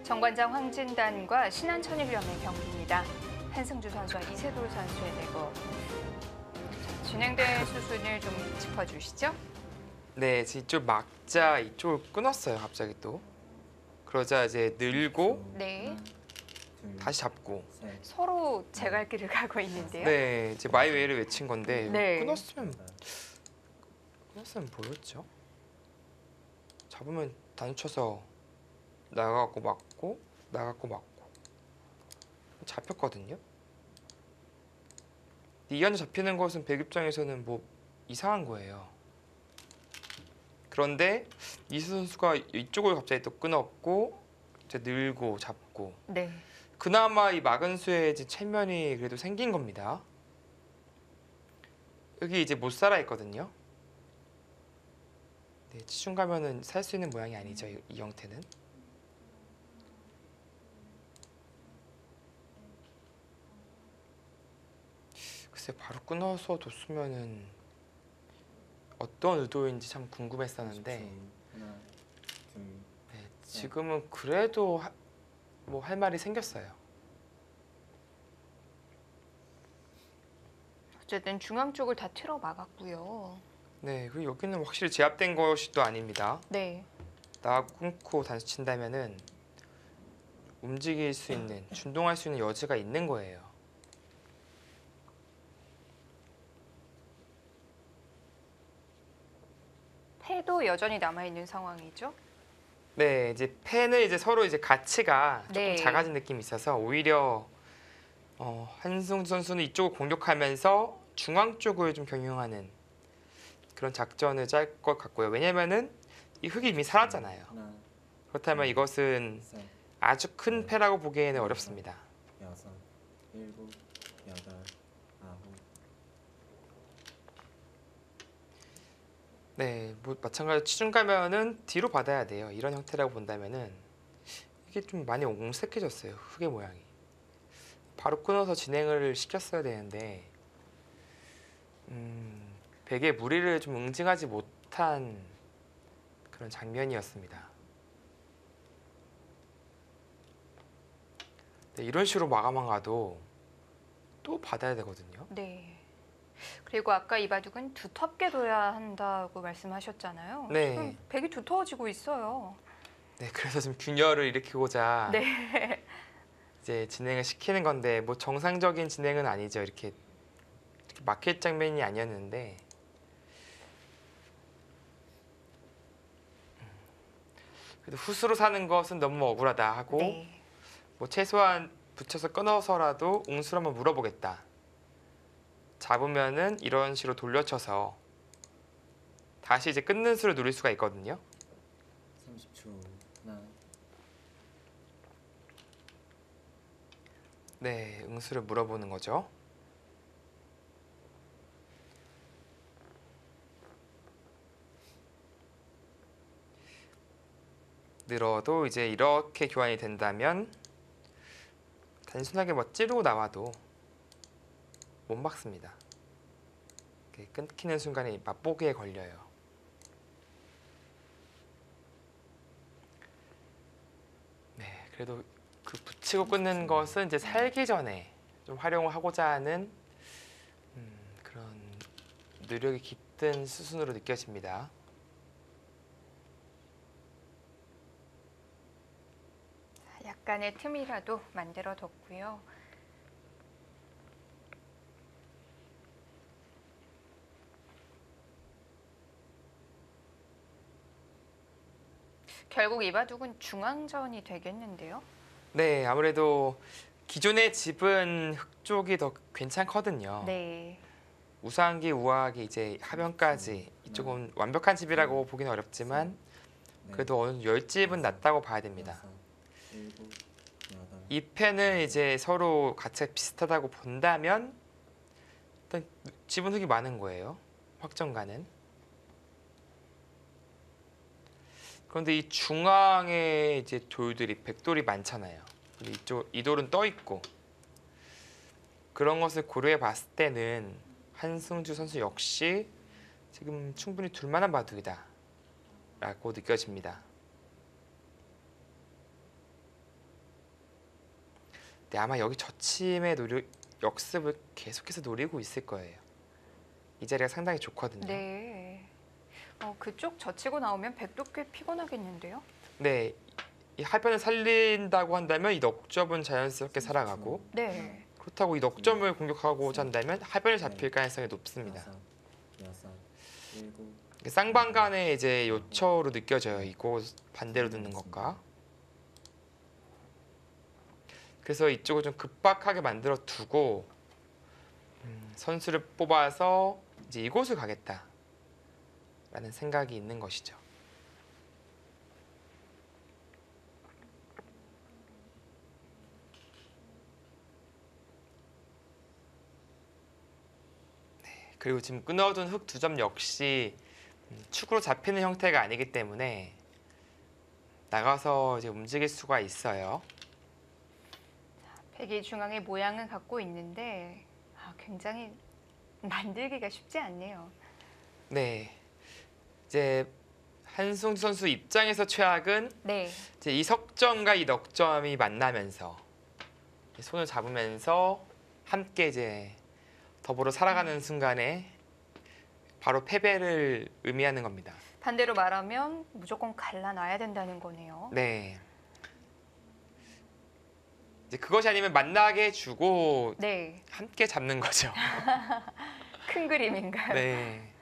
정관장 황진단과 신한천일연의 경기입니다. 한승주 선수와 이세돌 선수의 대결. 진행된 수순을 좀 짚어주시죠. 네, 이쪽 막자 이쪽을 끊었어요. 갑자기 또. 그러자 이제 늘고 네, 다시 잡고. 서로 제갈길을 가고 있는데요. 네, 이제 마이웨이를 외친 건데 네. 끊었으면 뭐였죠? 잡으면 단쳐서 나가고 맞고 나가고 맞고 잡혔거든요. 이 안에 잡히는 것은 백 입장에서는 뭐 이상한 거예요. 그런데 이수 선수가 이쪽을 갑자기 또 끊었고 이제 늘고 잡고 네. 그나마 이 마근수의 이제 체면이 그래도 생긴 겁니다. 여기 이제 못 살아 있거든요. 네, 치중 가면은 살 수 있는 모양이 아니죠. 이 형태는. 글쎄 바로 끊어서 뒀으면은 어떤 의도인지 참 궁금했었는데 네, 지금은 그래도 뭐 할 말이 생겼어요. 어쨌든 중앙 쪽을 다 틀어 막았고요. 네, 그리고 여기는 확실히 제압된 것이 또 아닙니다. 네. 나가고 끊고 단수 친다면은 움직일 수 있는, 준동할 수 있는 여지가 있는 거예요. 패도 여전히 남아 있는 상황이죠. 네, 이제 펜은 이제 서로 이제 가치가 조금 네. 작아진 느낌이 있어서 오히려 한승주 선수는 이쪽을 공격하면서 중앙 쪽을 좀 경영하는 그런 작전을 짤 것 같고요. 왜냐면은 이 흙이 이미 살았잖아요. 그렇다면 이것은 아주 큰 패라고 보기에는 어렵습니다. 6, 7, 8, 9. 네, 뭐 마찬가지로 치중 가면은 뒤로 받아야 돼요. 이런 형태라고 본다면은 이게 좀 많이 옹색해졌어요. 흙의 모양이. 바로 끊어서 진행을 시켰어야 되는데 백의 무리를 좀 응징하지 못한 그런 장면이었습니다. 네, 이런 식으로 마감한 가도 또 받아야 되거든요. 네. 그리고 아까 이 바둑은 두텁게 둬야 한다고 말씀하셨잖아요. 네. 지금 백이 두터워지고 있어요. 네, 그래서 지금 균열을 일으키고자 네. 이제 진행을 시키는 건데 뭐 정상적인 진행은 아니죠. 이렇게 막힐 장면이 아니었는데 그래도 후수로 사는 것은 너무 억울하다 하고 네. 뭐 최소한 붙여서 끊어서라도 웅수를 한번 물어보겠다. 잡으면은 이런 식으로 돌려쳐서 다시 이제 끊는 수를 누릴 수가 있거든요. 30초. 하나. 네, 응수를 물어보는 거죠. 늘어도 이제 이렇게 교환이 된다면 단순하게 뭐 찌르고 나와도 못 막습니다. 끊기는 순간에 맛보기에 걸려요. 네, 그래도 그 붙이고 끊는 것은 이제 살기 전에 좀 활용을 하고자 하는 그런 노력이 깃든 수순으로 느껴집니다. 약간의 틈이라도 만들어 뒀고요. 결국 이 바둑은 중앙전이 되겠는데요. 네, 아무래도 기존의 집은 흙 쪽이 더 괜찮거든요. 네. 우상기, 우하기 이제 하변까지 이쪽은 완벽한 집이라고 보기는 어렵지만 그래도 어느 10집은 낫다고 봐야 됩니다. 7, 8. 이 패는 이제 서로 가치가 비슷하다고 본다면 일단 집은 흙이 많은 거예요. 확정가는. 그런데 이 중앙에 이제 돌들이 백돌이 많잖아요. 그리고 이쪽 이 돌은 떠 있고 그런 것을 고려해 봤을 때는 한승주 선수 역시 지금 충분히 둘만한 바둑이다 라고 느껴집니다. 네, 아마 여기 저침의 역습을 계속해서 노리고 있을 거예요. 이 자리가 상당히 좋거든요. 네. 그쪽 젖히고 나오면 백도 꽤 피곤하겠는데요. 네, 이 하변을 살린다고 한다면 이 넉점은 자연스럽게 살아가고 네. 그렇다고 이 넉점을 공격하고자 한다면 하변을 잡힐 가능성이 높습니다. 다섯, 여섯, 일곱, 쌍방간의 이제 요처로 느껴져요. 이곳 반대로 듣는 것과. 그래서 이쪽을 좀 급박하게 만들어 두고 선수를 뽑아서 이제 이곳을 가겠다라는 생각이 있는 것이죠. 네, 그리고 지금 끊어둔 흑 2점 역시 축으로 잡히는 형태가 아니기 때문에 나가서 이제 움직일 수가 있어요. 백이 중앙의 모양은 갖고 있는데 굉장히 만들기가 쉽지 않네요. 네, 이제 한승주 선수 입장에서 최악은 네. 이제 이 석점과 이 넉점이 만나면서 손을 잡으면서 함께 이제 더불어 살아가는 순간에 바로 패배를 의미하는 겁니다. 반대로 말하면 무조건 갈라놔야 된다는 거네요. 네. 이제 그것이 아니면 만나게 해주고 네. 함께 잡는 거죠. 큰 그림인가요? 네.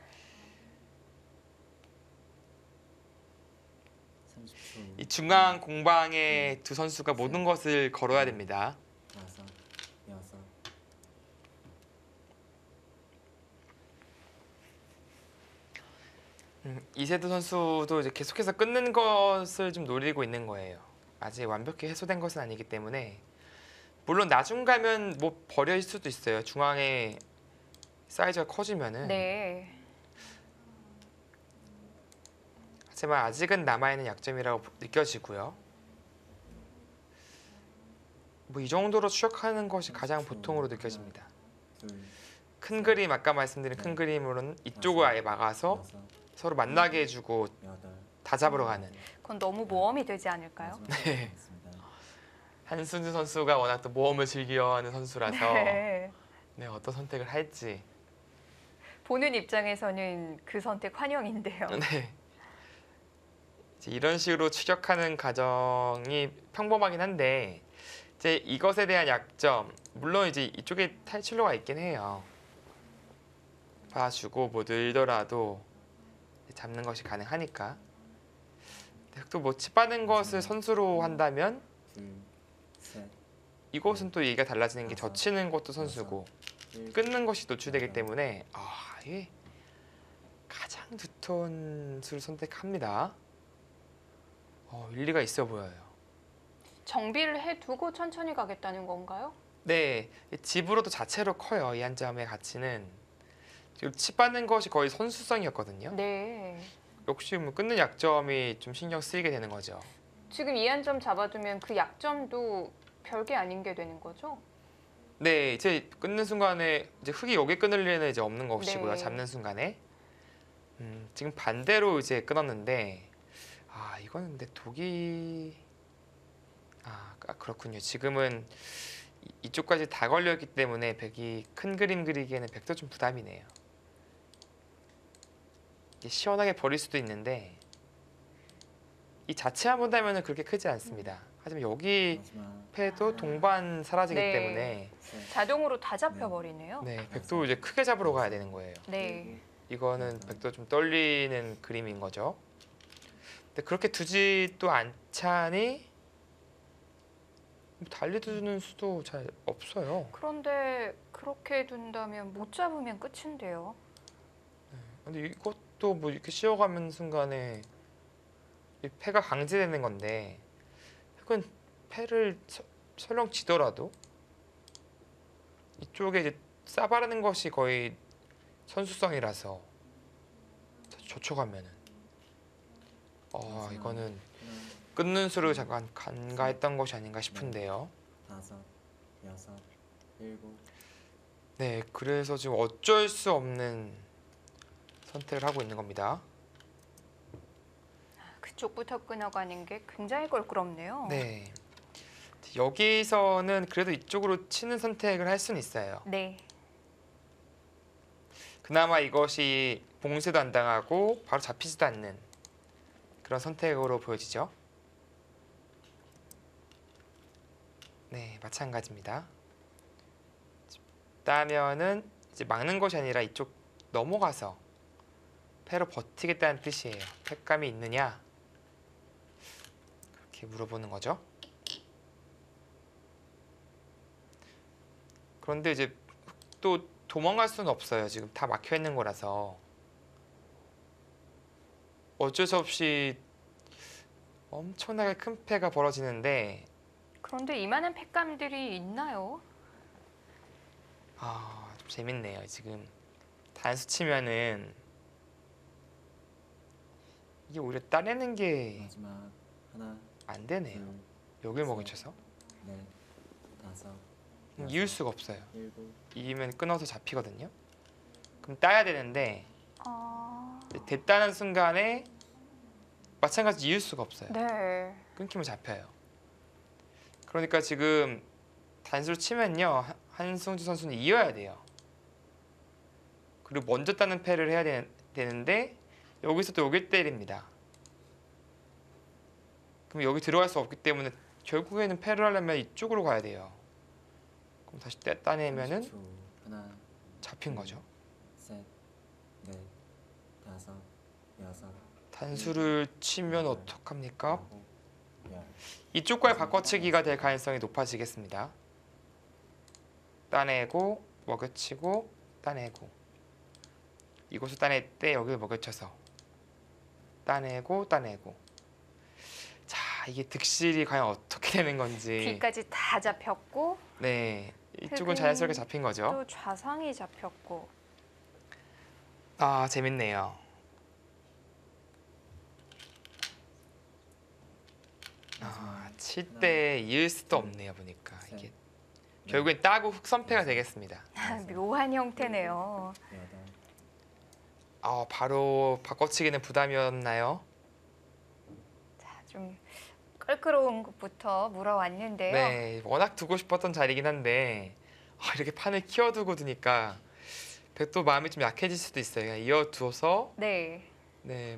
30초. 이 중앙 공방에 두 선수가 모든 것을 걸어야 됩니다. 다섯, 여섯, 이세도 선수도 이제 계속해서 끊는 것을 좀 노리고 있는 거예요. 아직 완벽히 해소된 것은 아니기 때문에 물론 나중 가면 뭐 버릴 수도 있어요. 중앙에 사이즈가 커지면은. 네. 하지만 아직은 남아있는 약점이라고 느껴지고요. 뭐 이 정도로 추격하는 것이 가장 보통으로 느껴집니다. 둘, 큰 그림 아까 말씀드린 큰 그림으로는 이쪽을 아예 막아서 여섯, 서로 만나게 해주고 여덟, 다 잡으러 가는. 그건 너무 모험이 되지 않을까요? 네. 한순주 선수가 워낙 또 모험을 즐겨하는 선수라서 네. 네, 어떤 선택을 할지. 보는 입장에서는 그 선택 환영인데요. 네. 이제 이런 식으로 추격하는 과정이 평범하긴 한데 이제 이것에 대한 약점 물론 이제 이쪽에 탈출로가 있긴 해요. 봐주고 뭐 늘더라도 잡는 것이 가능하니까. 또 뭐 치빠는 것을 선수로 한다면 둘, 셋, 이것은 또 얘기가 달라지는 게 젖히는 것도 선수고 일곱, 끊는 것이 노출되기 때문에 이게 가장 두터운 수를 선택합니다. 일리가 있어 보여요. 정비를 해두고 천천히 가겠다는 건가요? 네, 집으로도 자체로 커요. 이 한 점의 가치는. 지금 치받는 것이 거의 선수성이었거든요. 네. 역시 뭐 끊는 약점이 좀 신경 쓰이게 되는 거죠. 지금 이 한 점 잡아두면 그 약점도 별게 아닌 게 되는 거죠? 네, 이제 끊는 순간에 이제 흙이 여기 끊을 일은 이제 없는 것이고요. 네. 잡는 순간에. 지금 반대로 이제 끊었는데 이거는 근데 독이 그렇군요. 지금은 이쪽까지 다 걸렸기 때문에 백이 큰 그림 그리기에는 백도 좀 부담이네요. 이게 시원하게 버릴 수도 있는데 이 자체만 본다면 그렇게 크지 않습니다. 하지만 여기 마지막, 패도 동반 사라지기 네. 때문에 셋, 자동으로 다 잡혀버리네요. 네, 백도 이제 크게 잡으러 가야 되는 거예요. 네. 이거는 백도 좀 떨리는 그림인 거죠. 근데 그렇게 두지도 않자니 달리두는 수도 잘 없어요. 그런데 그렇게 둔다면 못 잡으면 끝인데요. 근데 이것도 뭐 이렇게 씌워가는 순간에 이 패가 강제되는 건데 흑은 패를 설령 지더라도 이쪽에 이제 싸바르는 것이 거의 선수성이라서 젖혀가면은 이거는 끊는 수를 잠깐 간과했던 것이 아닌가 싶은데요. 다섯, 여섯, 일곱, 네, 그래서 지금 어쩔 수 없는 선택을 하고 있는 겁니다. 그쪽부터 끊어가는 게 굉장히 껄끄럽네요. 네, 여기서는 그래도 이쪽으로 치는 선택을 할 수는 있어요. 네. 그나마 이것이 봉쇄도 안 당하고 바로 잡히지도 않는 그런 선택으로 보여지죠. 네, 마찬가지입니다. 따면은 이제 막는 것이 아니라 이쪽 넘어가서 패로 버티겠다는 뜻이에요. 패감이 있느냐? 그렇게 물어보는 거죠. 그런데 이제 또 도망갈 수는 없어요. 지금 다 막혀 있는 거라서 어쩔 수 없이 엄청나게 큰 패가 벌어지는데 그런데 이만한 팩감들이 있나요? 좀 재밌네요. 지금 단수 치면은 이게 오히려 따내는 게 마지막 하나, 안 되네요. 둘, 여길 먹여쳐서 넷, 다섯, 이을 수가 없어요. 일곱, 이기면 끊어서 잡히거든요. 그럼 따야 되는데 아, 됐다는 순간에 마찬가지 이을 수가 없어요. 네. 끊기면 잡혀요. 그러니까 지금 단수를 치면요 한승주 선수는 이어야 돼요. 그리고 먼저 따는 패를 해야 되는데 여기서 또 여길 때립니다. 그럼 여기 들어갈 수 없기 때문에 결국에는 패를 하려면 이쪽으로 가야 돼요. 그럼 다시 따내면은 30초. 하나, 잡힌 거죠. 셋, 넷, 다섯, 여섯, 단수를 치면 어떡합니까? 아홉, 열. 이쪽과의 바꿔치기가 될 가능성이 높아지겠습니다. 따내고 먹여치고 따내고 이곳을 따낼 때 여기를 먹여쳐서 따내고 따내고 자 이게 득실이 과연 어떻게 되는 건지 뒤까지 다 잡혔고 네 이쪽은 흑은 자연스럽게 잡힌 거죠. 또 좌상이 잡혔고. 재밌네요. 칠 때 이을 수도 없네요. 보니까 이게 결국엔 따고 흑선패가 되겠습니다. 묘한 형태네요. 여덟, 바로 바꿔치기는 부담이었나요? 자, 좀 껄끄러운 것부터 물어왔는데요. 네, 워낙 두고 싶었던 자리긴 한데 이렇게 판을 키워두고 두니까 또 마음이 좀 약해질 수도 있어요. 그냥 이어두어서 네.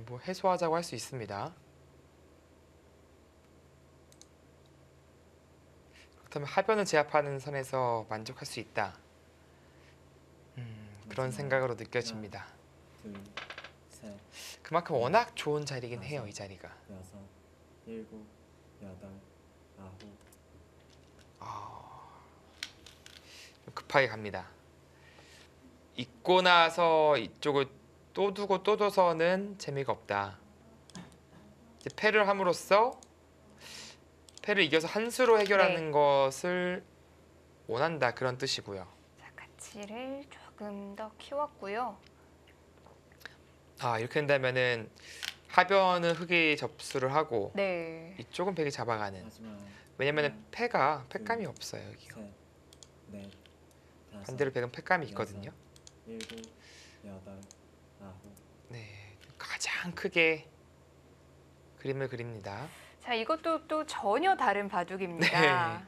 뭐 해소하자고 할 수 있습니다. 그렇다면 하변을 제압하는 선에서 만족할 수 있다. 그런 생각으로 느껴집니다. 둘, 셋, 그만큼 워낙 좋은 자리긴 해요, 이 자리가. 여섯, 일곱, 여덟, 아홉. 급하게 갑니다. 잊고 나서 이쪽을 또 두고 또 둬서는 재미가 없다. 이제 패를 함으로써 패를 이겨서 한 수로 해결하는 것을 원한다 그런 뜻이고요. 자, 가치를 조금 더 키웠고요. 이렇게 된다면은 하변은 흑이 접수를 하고 네. 이쪽은 백이 잡아가는. 마지막 왜냐면은 패감이 없어요 여기요. 셋, 넷, 다섯, 반대로 백은 패감이 있거든요. 일곱, 여덟, 아홉. 네, 가장 크게 그림을 그립니다. 자, 이것도 또 전혀 다른 바둑입니다.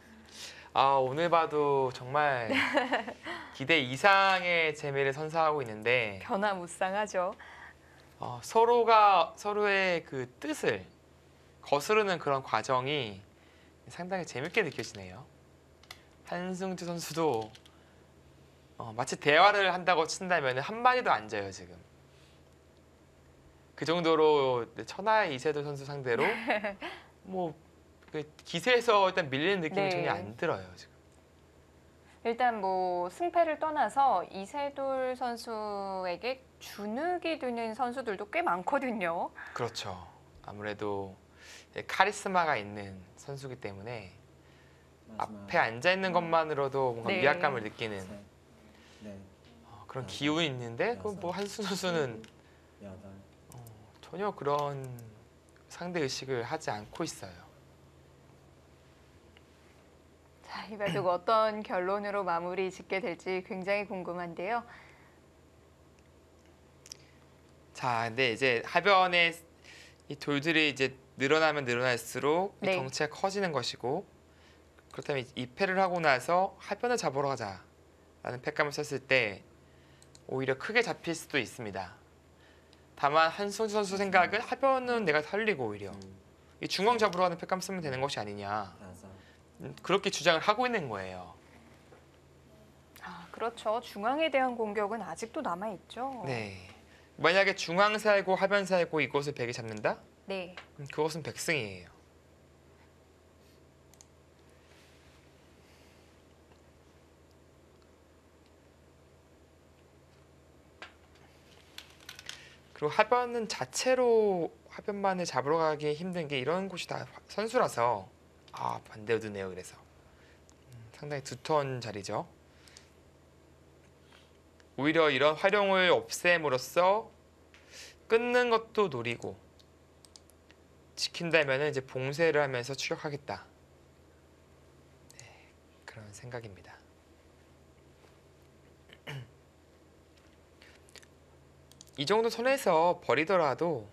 오늘 봐도 정말 기대 이상의 재미를 선사하고 있는데 변화무쌍하죠. 서로가 서로의 그 뜻을 거스르는 그런 과정이 상당히 재밌게 느껴지네요. 한승주 선수도 마치 대화를 한다고 친다면 한 마디도 안 져요 지금. 그 정도로 천하의 이세돌 선수 상대로 그 기세에서 일단 밀리는 느낌이 네. 전혀 안 들어요 지금. 일단 뭐 승패를 떠나서 이세돌 선수에게 주눅이 드는 선수들도 꽤 많거든요. 그렇죠. 아무래도 카리스마가 있는 선수기 때문에 마지막 앞에 앉아 있는 것만으로도 뭔가 네. 위압감을 느끼는 셋, 넷, 그런 기운이 있는데 뭐 한수 선수는 여덟. 전혀 그런 상대 의식을 하지 않고 있어요. 자, 이 바둑 어떤 결론으로 마무리 짓게 될지 굉장히 궁금한데요. 자, 근데 이제 하변에 이 돌들이 이제 늘어나면 늘어날수록 이 네. 덩치가 커지는 것이고 그렇다면 이 패를 하고 나서 하변을 잡으러 가자라는 패감을 썼을 때 오히려 크게 잡힐 수도 있습니다. 다만 한승주 선수 생각은 하변은 내가 살리고 오히려 둘, 이 중앙 잡으러 가는 패감 쓰면 되는 것이 아니냐, 다섯, 그렇게 주장을 하고 있는 거예요. 아, 그렇죠. 중앙에 대한 공격은 아직도 남아 있죠. 네. 만약에 중앙 살고 하변 살고 이곳을 백이 잡는다? 네. 그럼 그것은 백승이에요. 그리고 하변은 자체로 하변만을 잡으러 가기 힘든 게 이런 곳이 다 선수라서 반대로 드네요. 그래서 상당히 두터운 자리죠. 오히려 이런 활용을 없앰으로써 끊는 것도 노리고 지킨다면 이제 봉쇄를 하면서 추격하겠다. 네, 그런 생각입니다. 이 정도 선에서 버리더라도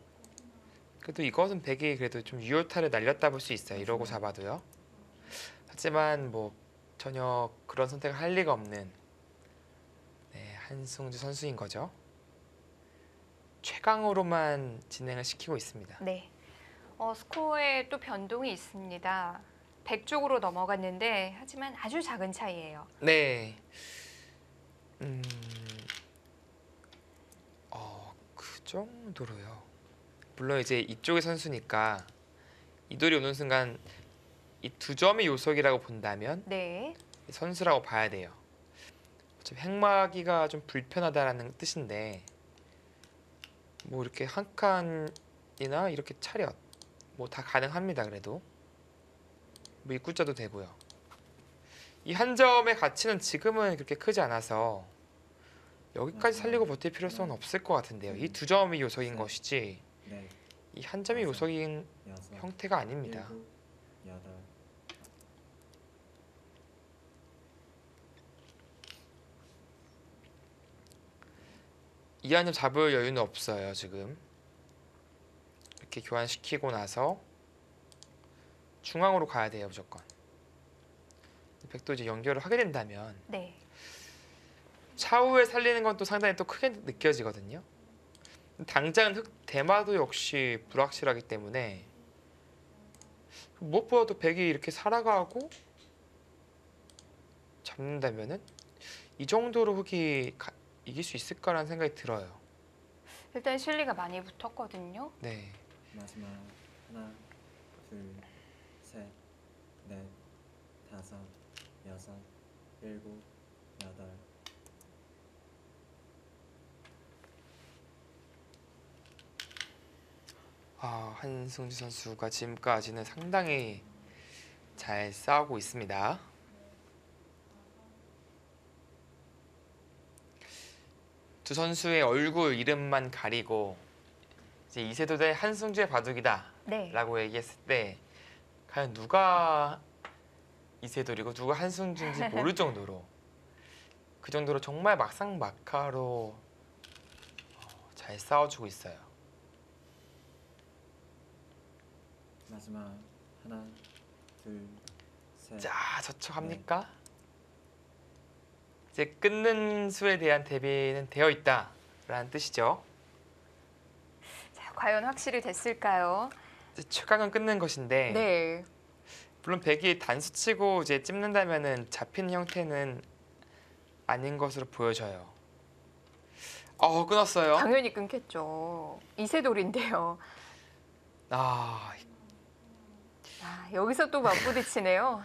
그래도 이것은 백이 그래도 좀 유효타를 날렸다 볼 수 있어요. 이러고 잡아도요. 하지만 뭐 전혀 그런 선택을 할 리가 없는 한승주 선수인 거죠. 최강으로만 진행을 시키고 있습니다. 네. 스코어에 또 변동이 있습니다. 100 쪽으로 넘어갔는데 하지만 아주 작은 차이예요. 네. 그 정도로요. 물론 이제 이쪽의 선수니까 이돌이 오는 순간 이 두 점의 요석이라고 본다면 네. 선수라고 봐야 돼요. 어차피 행마기가 좀 불편하다라는 뜻인데 뭐 이렇게 한 칸이나 이렇게 차렷 뭐 다 가능합니다. 그래도 뭐 입구자도 되고요. 이 한 점의 가치는 지금은 그렇게 크지 않아서 여기까지 살리고 버틸 필요성은 없을 것 같은데요. 이 두 점이 요소인 것이지 넷, 이 한 점이 요소인 여섯, 형태가 아닙니다. 일곱, 여덟, 이 한 점 잡을 여유는 없어요. 지금 이렇게 교환시키고 나서 중앙으로 가야 돼요. 무조건. 백도 이제 연결을 하게 된다면 네. 차후에 살리는 건 또 상당히 또 크게 느껴지거든요. 당장은 대마도 역시 불확실하기 때문에 무엇보다도 백이 이렇게 살아가고 잡는다면은 이 정도로 흑이 이길 수 있을까라는 생각이 들어요. 일단 실리가 많이 붙었거든요. 네. 마지막 하나, 둘, 셋, 넷, 다섯, 여섯, 일곱, 여덟, 한승주 선수가 지금까지는 상당히 잘 싸우고 있습니다. 두 선수의 얼굴 이름만 가리고 이제 이세돌 대 한승주의 바둑이다 네. 라고 얘기했을 때 과연 누가 이세돌이고 누가 한승주인지 모를 정도로 그 정도로 정말 막상막하로 잘 싸워주고 있어요. 마지막 하나, 둘, 셋, 자, 저촉합니까? 이제 끊는 수에 대한 대비는 되어 있다라는 뜻이죠. 자, 과연 확실히 됐을까요? 이제 최강은 끊는 것인데 네. 물론 백이 단수치고 이제 찝는다면은 잡히는 형태는 아닌 것으로 보여져요. 끊었어요. 당연히 끊겠죠. 이세돌인데요. 여기서 또 맞부딪히네요.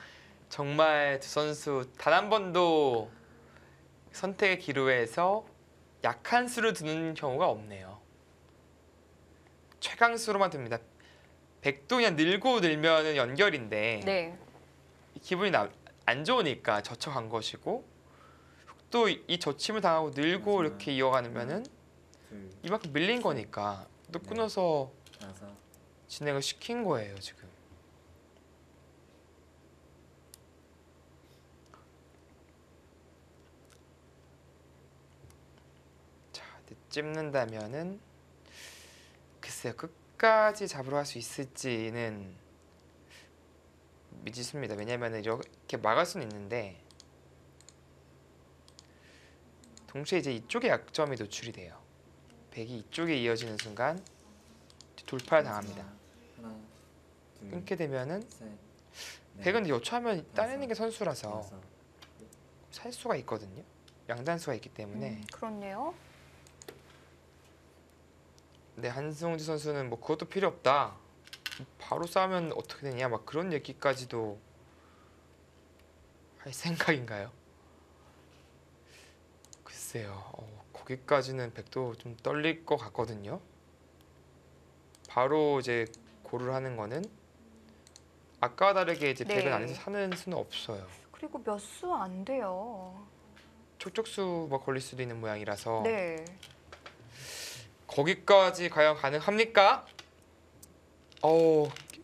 정말 두 선수 단 한 번도 선택의 기로에서 약한 수를 두는 경우가 없네요. 최강수로만 듭니다. 백도 그냥 늘고 늘면은 연결인데 네. 기분이 안 좋으니까 젖혀간 것이고 또 이 젖힘을 당하고 늘고 이렇게 이어가면은 둘, 이만큼 밀린 거니까 또 끊어서 다섯, 진행을 시킨 거예요 지금. 자, 찝는다면은 글쎄요 끝까지 잡으러 갈 수 있을지는 미지수입니다. 왜냐면은 이렇게 막을 수는 있는데 동시에 이제 이쪽에 약점이 노출이 돼요. 백이 이쪽에 이어지는 순간 돌파를 당합니다. 하나, 둘, 끊게 되면은 셋, 넷, 백은 여차하면 따내는 게 다섯, 선수라서 여섯. 살 수가 있거든요. 양단수가 있기 때문에. 그렇네요. 근데 한승주 선수는 뭐 그것도 필요 없다. 바로 싸우면 어떻게 되냐 막 그런 얘기까지도 할 생각인가요? 글쎄요. 거기까지는 백도 좀 떨릴 것 같거든요. 바로 이제 고를 하는 거는 아까와 다르게 이제 네. 백은 안에서 사는 수는 없어요. 그리고 몇 수 안 돼요. 촉촉수 뭐 걸릴 수도 있는 모양이라서 네. 거기까지 과연 가능합니까?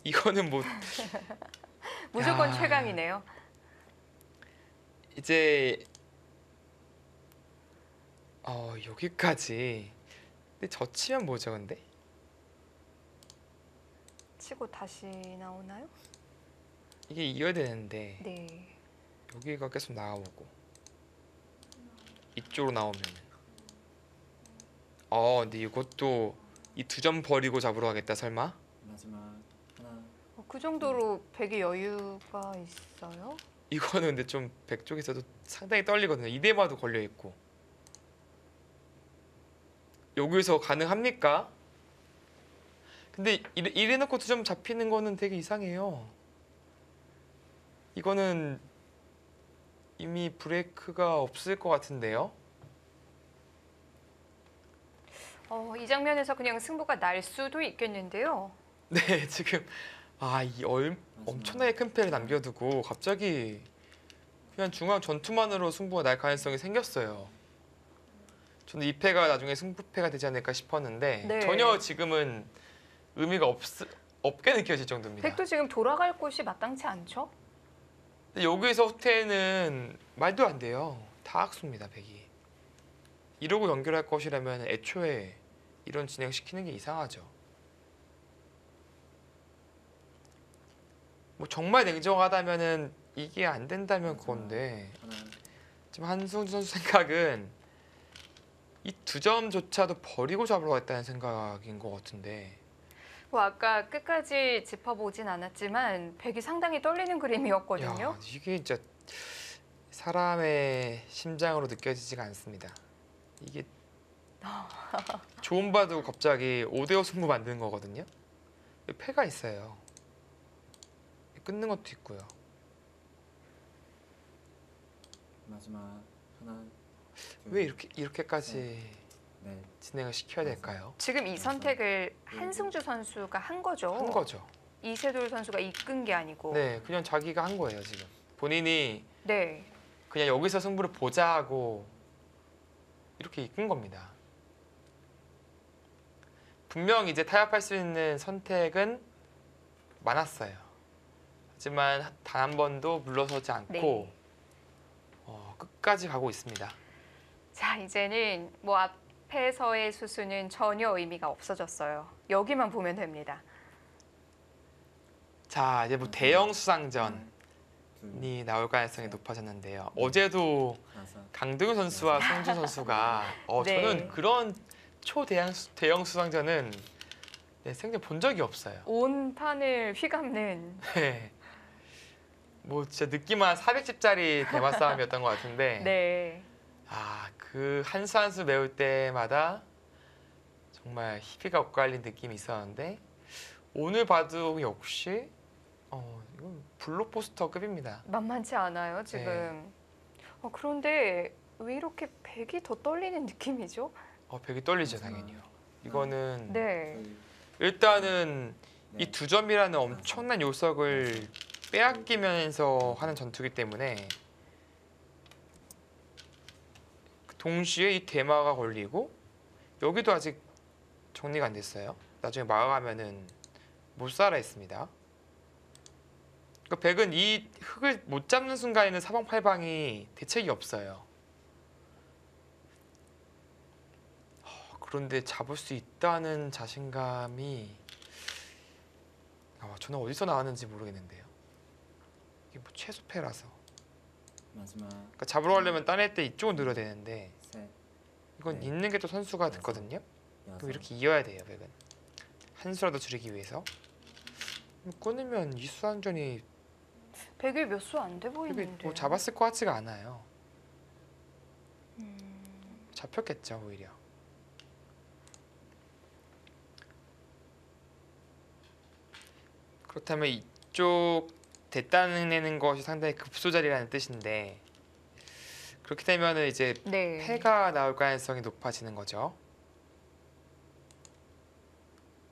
이거는 뭐 무조건 야. 최강이네요. 이제 여기까지. 근데 젖히면 뭐죠, 근데? 치고 다시 나오나요? 이게 이어야 되는데 네. 여기가 계속 나와보고 이쪽으로 나오면은 근데 이것도 이 두 점 버리고 잡으러 가겠다 설마? 마지막 하나, 그 정도로 백의 여유가 있어요? 이거는 근데 좀 백 쪽에서도 상당히 떨리거든요. 이대마도 걸려 있고 여기서 가능합니까? 근데 이래 놓고 두 점 잡히는 거는 되게 이상해요. 이거는 이미 브레이크가 없을 것 같은데요. 이 장면에서 그냥 승부가 날 수도 있겠는데요. 네, 지금 엄청나게 큰 패를 남겨두고 갑자기 그냥 중앙 전투만으로 승부가 날 가능성이 생겼어요. 저는 이 패가 나중에 승부패가 되지 않을까 싶었는데 네. 전혀 지금은 의미가 없게 느껴질 정도입니다. 백도 지금 돌아갈 곳이 마땅치 않죠? 근데 여기서 후퇴는 말도 안 돼요. 다 악수입니다, 백이. 이러고 연결할 것이라면 애초에 이런 진행시키는 게 이상하죠. 뭐 정말 냉정하다면은 이게 안 된다면 그건데 하나, 지금 한승주 선수 생각은 이 두 점조차도 버리고 잡으러 갔다는 생각인 것 같은데 뭐 아까 끝까지 짚어보진 않았지만 백이 상당히 떨리는 그림이었거든요. 야, 이게 진짜 사람의 심장으로 느껴지지가 않습니다. 이게 좋은 바도 갑자기 5대5 승부 만드는 거거든요. 패가 있어요. 끊는 것도 있고요. 마지막 하나, 둘, 왜 이렇게까지 넷, 진행을 시켜야 될까요? 지금 이 선택을 한승주 선수가 한 거죠. 한 거죠. 이세돌 선수가 이끈 게 아니고. 네, 그냥 자기가 한 거예요 지금. 본인이 네. 그냥 여기서 승부를 보자 하고 이렇게 이끈 겁니다. 분명 이제 타협할 수 있는 선택은 많았어요. 하지만 단 한 번도 물러서지 않고 네. 끝까지 가고 있습니다. 자, 이제는 뭐 앞에서의 수수는 전혀 의미가 없어졌어요. 여기만 보면 됩니다. 자, 이제 뭐 대형 수상전이 둘, 나올 가능성이 높아졌는데요. 어제도 다섯, 강등우 선수와 송준 선수가 네. 저는 그런 대형 수상전은 생전 본 적이 없어요. 온 판을 휘감는. 네. 뭐 진짜 느낌만 400집짜리 대마 싸움이었던 것 같은데 네. 그 한 수 한 수 메울 때마다 정말 희비가 엇갈린 느낌이 있었는데 오늘 봐도 역시 이건 블록버스터급입니다. 만만치 않아요, 지금. 그런데 왜 이렇게 백이 더 떨리는 느낌이죠? 백이 떨리죠 당연히요. 이거는 네. 둘, 일단은 이 넷, 두 점이라는 엄청난 요석을 빼앗기면서 하는 전투이기 때문에 동시에 이 대마가 걸리고 여기도 아직 정리가 안 됐어요. 나중에 막아가면은 못 살아 있습니다. 그러니까 백은 이 흙을 못 잡는 순간에는 사방팔방이 대책이 없어요. 그런데 잡을 수 있다는 자신감이 저는 어디서 나왔는지 모르겠는데요. 이게 뭐 최소 패라서. 마지막 그러니까 잡으러 가려면 따낼 때 이쪽을 늘어야 되는데 셋, 이건 네. 있는 게 또 선수가 여섯, 됐거든요. 여섯, 그럼 이렇게 이어야 돼요, 백은. 한 수라도 줄이기 위해서. 끊으면 이 수완전이 백이 몇 수 안 돼 백이 보이는데. 뭐 잡았을 것 같지가 않아요. 음, 잡혔겠죠, 오히려. 그렇다면 이쪽 대따내는 것이 상당히 급소자리라는 뜻인데 그렇게 되면은 이제 네. 패가 나올 가능성이 높아지는 거죠.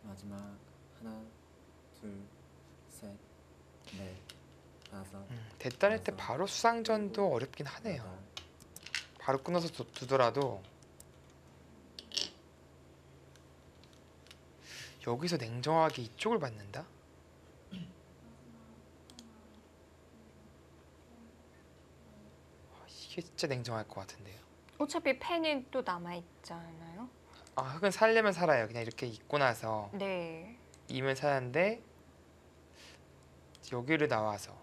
마지막 하나, 둘, 셋, 넷, 다섯, 대따낼 때 바로 수상전도 어렵긴 하네요. 여덟, 바로 끊어서 두더라도 여기서 냉정하게 이쪽을 받는다? 이게 진짜 냉정할 것 같은데요. 어차피 펜이 또 남아 있잖아요. 아, 흙은 살려면 살아요. 그냥 이렇게 입고 나서 네. 이면 사는데 여기를 나와서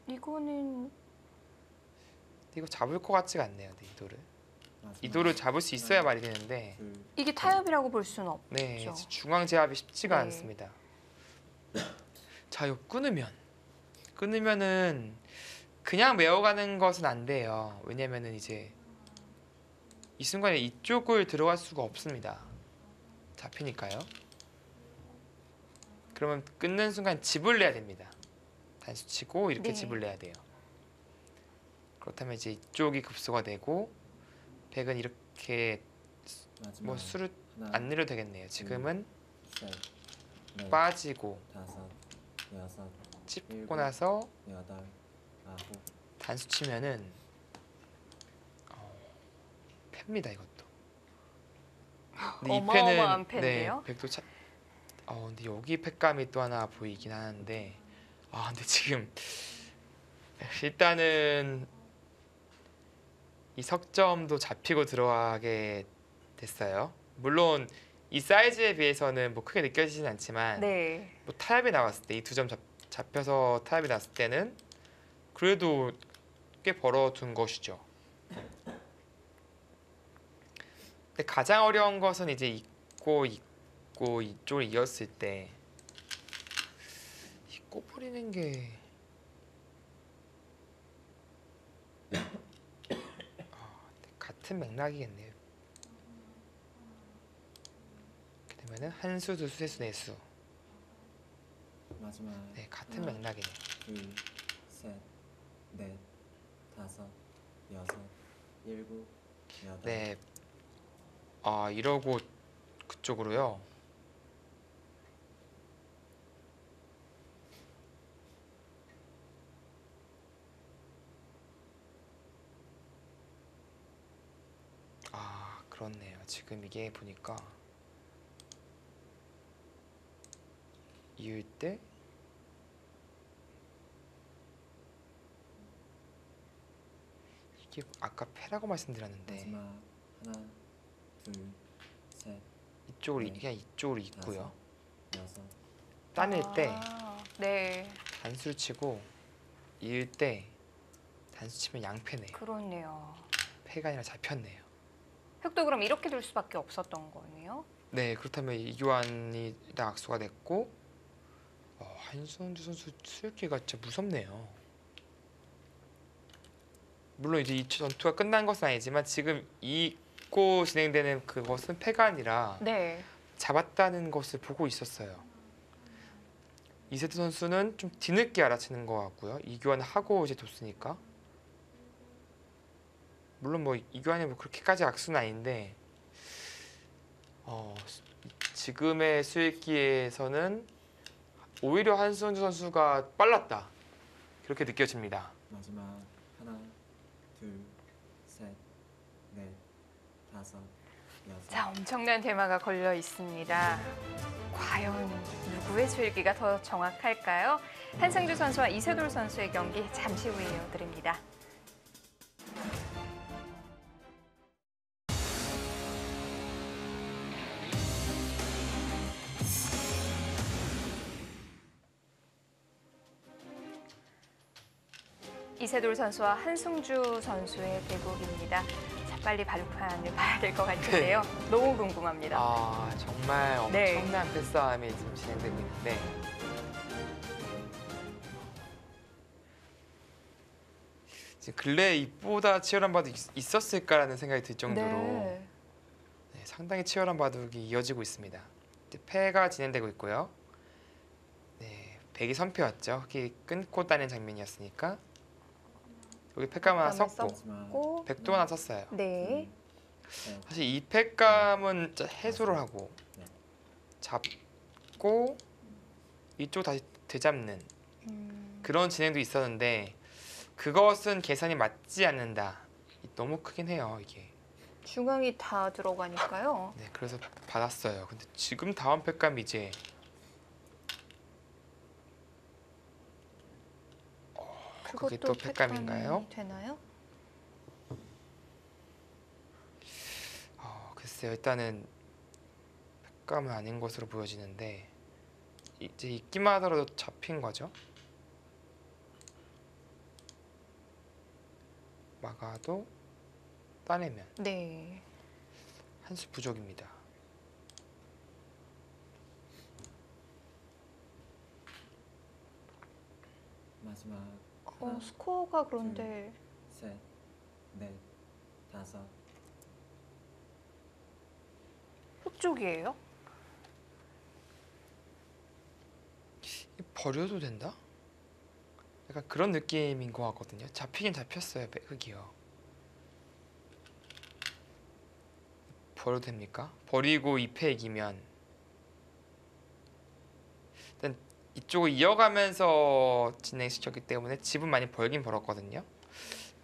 이거는 이거 잡을 것 같지가 않네요. 이 돌을. 마지막 이 돌을 잡을 수 있어야 말이 되는데 둘, 이게 타협이라고 볼 수는 없죠. 네, 중앙 제압이 쉽지가 네. 않습니다. 자, 이거 끊으면은 그냥 메어가는 것은 안 돼요. 왜냐면은 이제 이 순간에 이쪽을 들어갈 수가 없습니다. 잡히니까요. 그러면 끊는 순간 집을 내야 됩니다. 단수 치고 이렇게 네. 집을 내야 돼요. 그렇다면 이제 이쪽이 급소가 되고 백은 이렇게 마지막 뭐 수를 하나, 안 내려도 되겠네요. 지금은 셋, 넷, 빠지고 다섯, 여섯, 찝고 일곱, 나서 여덟, 아홉, 단수 치면은 팹니다 이것도. 근데 이 어마어마한 펜은 펜인데요? 네, 백도 차. 근데 여기 팩감이 또 하나 보이긴 하는데 근데 지금 일단은 이 석점도 잡히고 들어가게 됐어요. 물론 이 사이즈에 비해서는 뭐 크게 느껴지진 않지만 네. 뭐 타협이 나왔을 때 이 두 점 잡혀서 타협이 났을 때는 그래도 꽤 벌어둔 것이죠. 근데 가장 어려운 것은 이제 있고 이쪽을 이었을 때 이 꼬부리는 게 같은 맥락이겠네요. 이렇게 되면은 한 수, 두 수, 세 수, 네 수. 마지막 네, 같은 하나, 맥락이네요. 둘, 셋, 넷, 다섯, 여섯, 일곱, 여덟, 네. 이러고 그쪽으로요. 그렇네요. 지금 이게 보니까 이을 때 이게 아까 패라고 말씀드렸는데 마지막 하나, 둘, 셋, 이쪽으로 네. 그냥 이쪽으로 있고요. 다섯, 여섯, 따낼 때 네. 단수를 치고 이을 때 단수 치면 양패네요. 그렇네요. 패가 아니라 잡혔네요. 획도 그럼 이렇게 둘 수밖에 없었던 거네요. 네, 그렇다면 이교환이 일단 악수가 됐고 한수원주 선수 수익기가 진짜 무섭네요. 물론 이제 이 전투가 끝난 것은 아니지만 지금 이고 진행되는 그것은 패가 아니라 네. 잡았다는 것을 보고 있었어요. 이세트 선수는 좀 뒤늦게 알아채는 것 같고요. 이교환을 하고 이제 뒀으니까. 물론 뭐 이교환이 뭐 그렇게까지 악수는 아닌데 지금의 수익기에서는 오히려 한수원주 선수가 빨랐다. 그렇게 느껴집니다. 마지막 하나, 둘, 셋, 넷, 다섯, 여섯. 자, 엄청난 대마가 걸려 있습니다. 과연 누구의 수일기가 더 정확할까요? 한상주 선수와 이세돌 선수의 경기 잠시 후에 이어드립니다. 이세돌 선수와 한승주 선수의 대국입니다. 자, 빨리 발판을 봐야 될 것 같은데요. 너무 궁금합니다. 아, 정말 네. 엄청난 패싸움이 지금 진행되고 있는데 지금 근래에 이보다 치열한 바둑이 있었을까라는 생각이 들 정도로 네. 네, 상당히 치열한 바둑이 이어지고 있습니다. 이제 패가 진행되고 있고요. 네, 백이 선패였죠. 흑이 끊고 따낸 장면이었으니까 여기 패감 하나 패감을 썼고 마지막 꼭 백도 하나 썼어요. 네. 셋, 사실 이 패감은 해소를 하고 네. 잡고 이쪽 다시 되잡는 그런 진행도 있었는데 그것은 계산이 맞지 않는다. 너무 크긴 해요 이게. 중앙이 다 들어가니까요. 네, 그래서 받았어요. 근데 지금 다음 패감 이제 그게 또 패감인가요? 패감이 되나요? 글쎄요. 일단은 패감은 아닌 것으로 보여지는데 이제 있기만 하더라도 잡힌 거죠. 막아도 따내면 네. 한 수 부족입니다. 마지막 하나, 스코어가 그런데 셋, 넷, 다섯. 흑 쪽이에요? 버려도 된다? 약간 그런 느낌인 것 같거든요. 잡히긴 잡혔어요, 흑이요. 버려도 됩니까? 버리고 2패 이기면 일단 이쪽을 이어가면서 진행시켰기 때문에 집은 많이 벌긴 벌었거든요.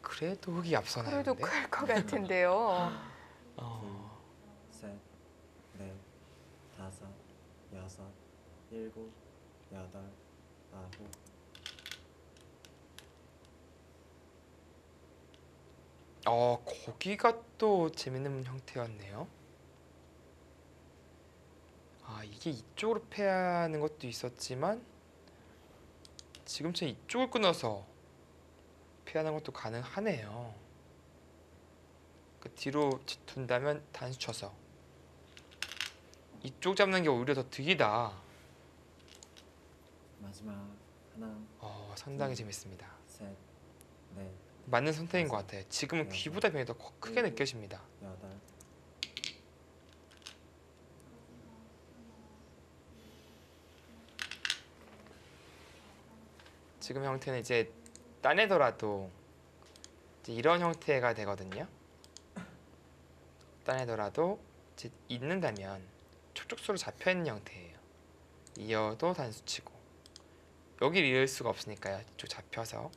그래도 흑이 앞서나요. 그래도 근데? 클 것 같은데요. 셋, 넷, 다섯, 여섯, 일곱, 여덟, 아홉. 거기가 또 재밌는 형태였네요. 이게 이쪽으로 패하는 것도 있었지만 지금처럼 이쪽을 끊어서 패하는 것도 가능하네요. 그 뒤로 둔다면 단수 쳐서 이쪽 잡는 게 오히려 더 득이다. 마지막 하나, 상당히 재밌습니다. 셋, 넷, 맞는 선택인 것 같아요. 지금은 귀보다 변이 더 크게 느껴집니다. 여덟. 지금 형태는 이제 따내더라도 이제 이런 형태가 되거든요. 따내더라도 이제 있는다면 촉촉수로 잡혀 있는 형태예요. 이어도 단수치고 여기를 이을 수가 없으니까요. 이쪽 잡혀서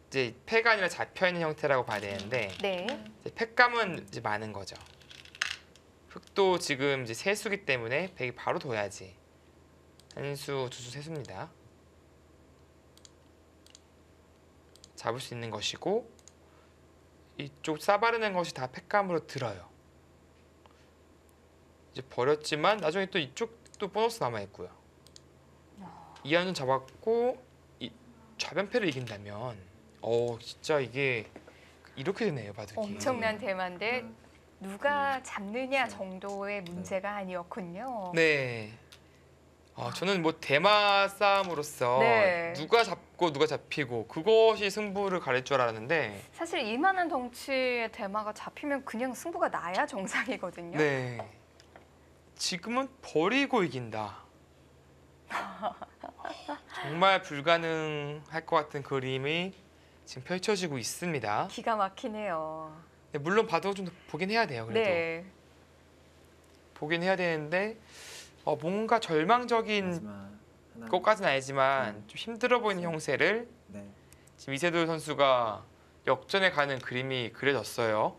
이제 패가 아니라 잡혀 있는 형태라고 봐야 되는데 네. 이제 패감은 이제 많은 거죠. 흑도 지금 이제 세수기 때문에 백이 바로 둬야지. 한 수, 두 수, 세 수입니다. 잡을 수 있는 것이고 이쪽 싸바르는 것이 다 패감으로 들어요. 이제 버렸지만 나중에 또 이쪽도 보너스 남아 있고요. 이 안은 잡았고 이 좌변패를 이긴다면 진짜 이게 이렇게 되네요, 바둑이. 엄청난 대만데 누가 잡느냐 정도의 문제가 아니었군요. 네. 저는 뭐 대마 싸움으로서 네. 누가 잡고 누가 잡히고 그것이 승부를 가릴 줄 알았는데 사실 이만한 덩치의 대마가 잡히면 그냥 승부가 나야 정상이거든요. 네. 지금은 버리고 이긴다. 정말 불가능할 것 같은 그림이 지금 펼쳐지고 있습니다. 기가 막히네요. 네, 물론 바둑 좀 보긴 해야 돼요. 그래도 네. 보긴 해야 되는데 뭔가 절망적인 마지막 하나, 것까지는 아니지만 좀 힘들어 보이는 형세를 넷, 지금 이세돌 선수가 역전에 가는 그림이 그려졌어요.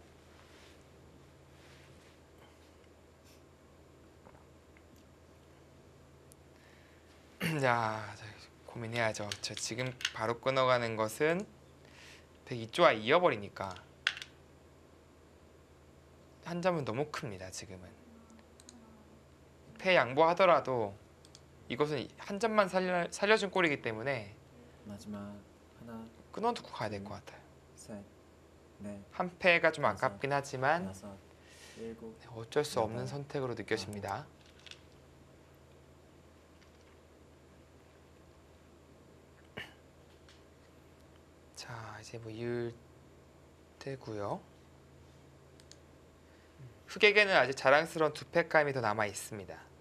자, 고민해야죠. 저 지금 바로 끊어가는 것은 102조와 이어버리니까 한 점은 너무 큽니다. 지금은 패 양보하더라도 이것은 한 점만 살려준 꼴이기 때문에 마지막 하나, 끊어두고 가야 될 것 같아요. 셋, 넷, 한 패가 좀 아깝긴 하지만 여섯, 일곱, 어쩔 수 없는 여덟, 선택으로 느껴집니다. 자, 이제 뭐 이을 때고요. 흑에게는 아직 자랑스러운 두 패감이 더 남아 있습니다.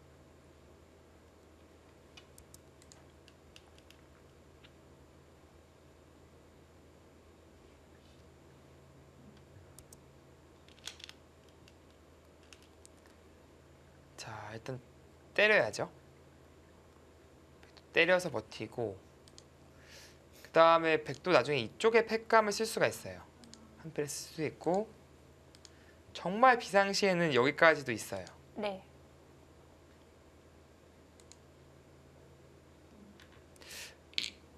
자, 일단 때려야죠. 때려서 버티고 그 다음에 백도 나중에 이쪽에 패감을 쓸 수가 있어요. 한 패를 쓸 수 있고 정말 비상시에는 여기까지도 있어요. 네.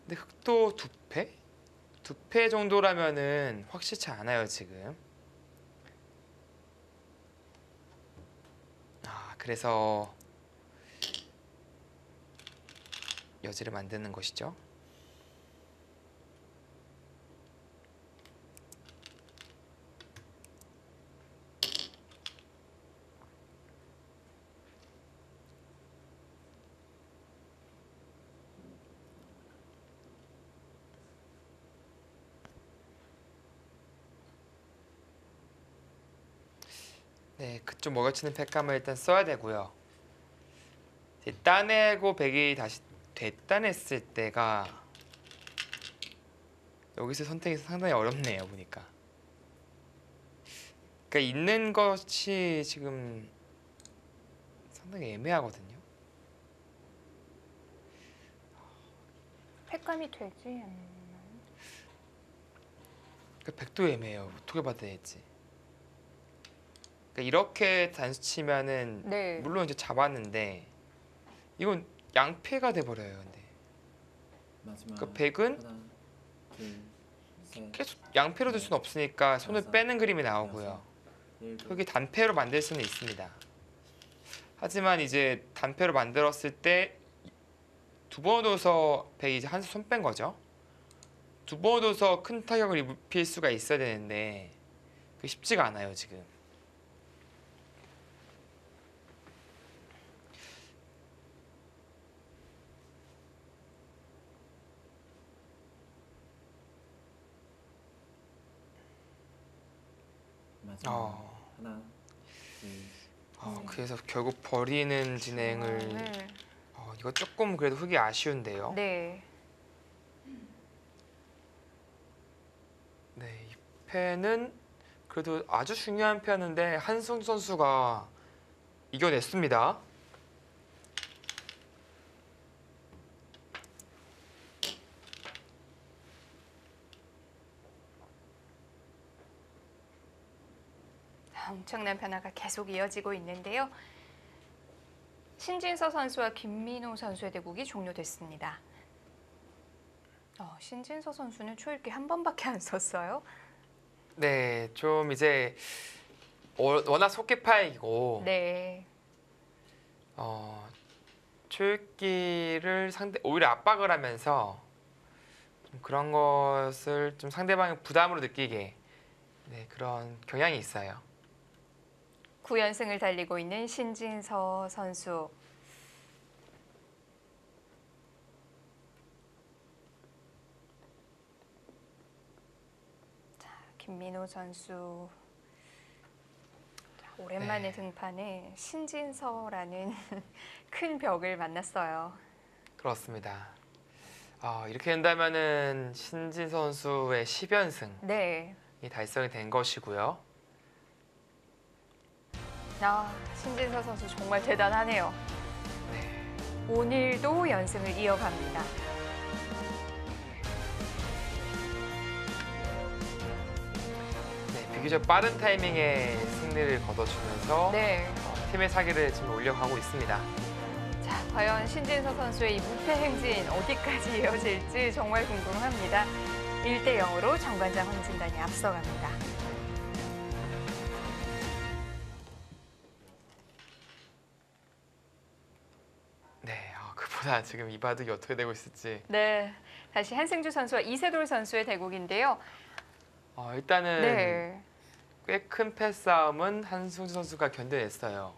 근데 흑도 두 패? 두 패 정도라면은 확실치 않아요 지금. 그래서 여지를 만드는 것이죠. 네, 그쪽 먹여치는 패감을 일단 써야 되고요. 이제 따내고 백이 다시 되따냈을 때가 여기서 선택이 상당히 어렵네요 보니까. 그러니까 있는 것이 지금 상당히 애매하거든요. 패감이 되지 않나? 그러니까 백도 애매해요. 어떻게 받아야 될지. 그러니까 이렇게 단수 치면은 네. 물론 이제 잡았는데 이건 양패가 돼버려요. 근데 마지막 그 백은 하나, 둘, 셋, 계속 양패로 들 수는 없으니까 손을 다섯, 빼는 그림이 나오고요. 여섯, 일곱, 흑이 단패로 만들 수는 있습니다. 하지만 이제 단패로 만들었을 때 두 번 둬서 백이 이제 한 손 뺀 거죠. 두 번 둬서 큰 타격을 입힐 수가 있어야 되는데 그게 쉽지가 않아요 지금. 마지막 하나, 둘, 그래서 결국 버리는 진행을 네. 이거 조금 그래도 흑이 아쉬운데요. 네. 네, 이 패는 그래도 아주 중요한 패였는데 한승 선수가 이겨냈습니다. 엄청난 변화가 계속 이어지고 있는데요. 신진서 선수와 김민호 선수의 대국이 종료됐습니다. 신진서 선수는 초읽기 한 번밖에 안 썼어요. 네, 좀 이제 워낙 속기파이고 네. 초읽기를 오히려 압박을 하면서 좀 그런 것을 좀 상대방이 부담으로 느끼게 그런 경향이 있어요. 9연승을 달리고 있는 신진서 선수. 자, 김민호 선수. 자, 오랜만에 네. 등판에 신진서라는 큰 벽을 만났어요. 그렇습니다. 이렇게 된다면은 신진 선수의 10연승이 네. 달성이 된 것이고요. 신진서 선수 정말 대단하네요. 네. 오늘도 연승을 이어갑니다. 네, 비교적 빠른 타이밍에 승리를 거둬주면서 네. 팀의 사기를 지금 올려가고 있습니다. 자, 과연 신진서 선수의 이 무패 행진 어디까지 이어질지 정말 궁금합니다. 1대 0으로 정관장 황진단이 앞서갑니다. 네, 그보다 지금 이 바둑이 어떻게 되고 있을지. 네, 다시 한승주 선수와 이세돌 선수의 대국인데요. 일단은 네. 꽤 큰 패싸움은 한승주 선수가 견뎌냈어요.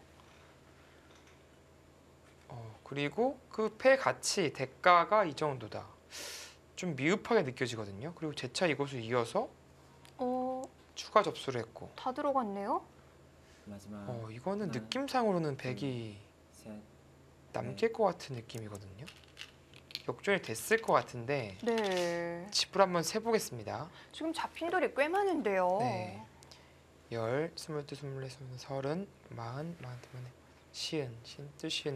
그리고 그 패 가치, 대가가 이 정도다. 좀 미흡하게 느껴지거든요. 그리고 재차 이것을 이어서 추가 접수를 했고 다 들어갔네요. 마지막 이거는 하나, 느낌상으로는 100이 셋, 남길 것 같은 느낌이거든요. 역전이 됐을 것 같은데 네. 집을 한번 세보겠습니다. 지금 잡힌 돌이 꽤 많은데요. 네. 10, 22, 24, 30, 40, 41, 50, 52, 54,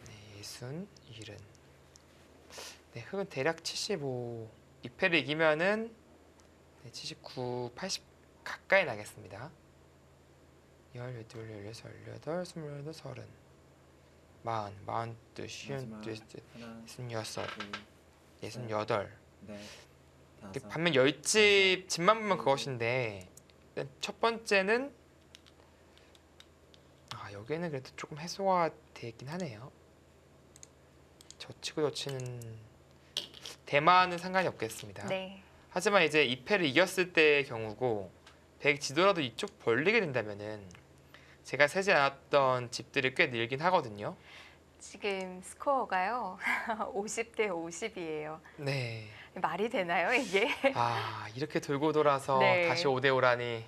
네, 60, 70. 네, 흑은 대략 75. 2패를 이기면은 79, 80 가까이 나겠습니다. 18, 16, 18, 28, 30, 40, 42, 52, 하나, 66, 둘, 68. 넷, 다섯, 반면 10집 집만 보면 그것인데 일단 첫 번째는 여기에는 그래도 조금 해소가 되긴 하네요. 저치고 저치는 대만은 상관이 없겠습니다. 네. 하지만 이제 2패를 이겼을 때의 경우고 100 지더라도 이쪽 벌리게 된다면은 제가 세지 않았던 집들이 꽤 늘긴 하거든요. 지금 스코어가요. 50대 50이에요. 네. 말이 되나요, 이게? 이렇게 돌고 돌아서 네. 다시 5대 5라니.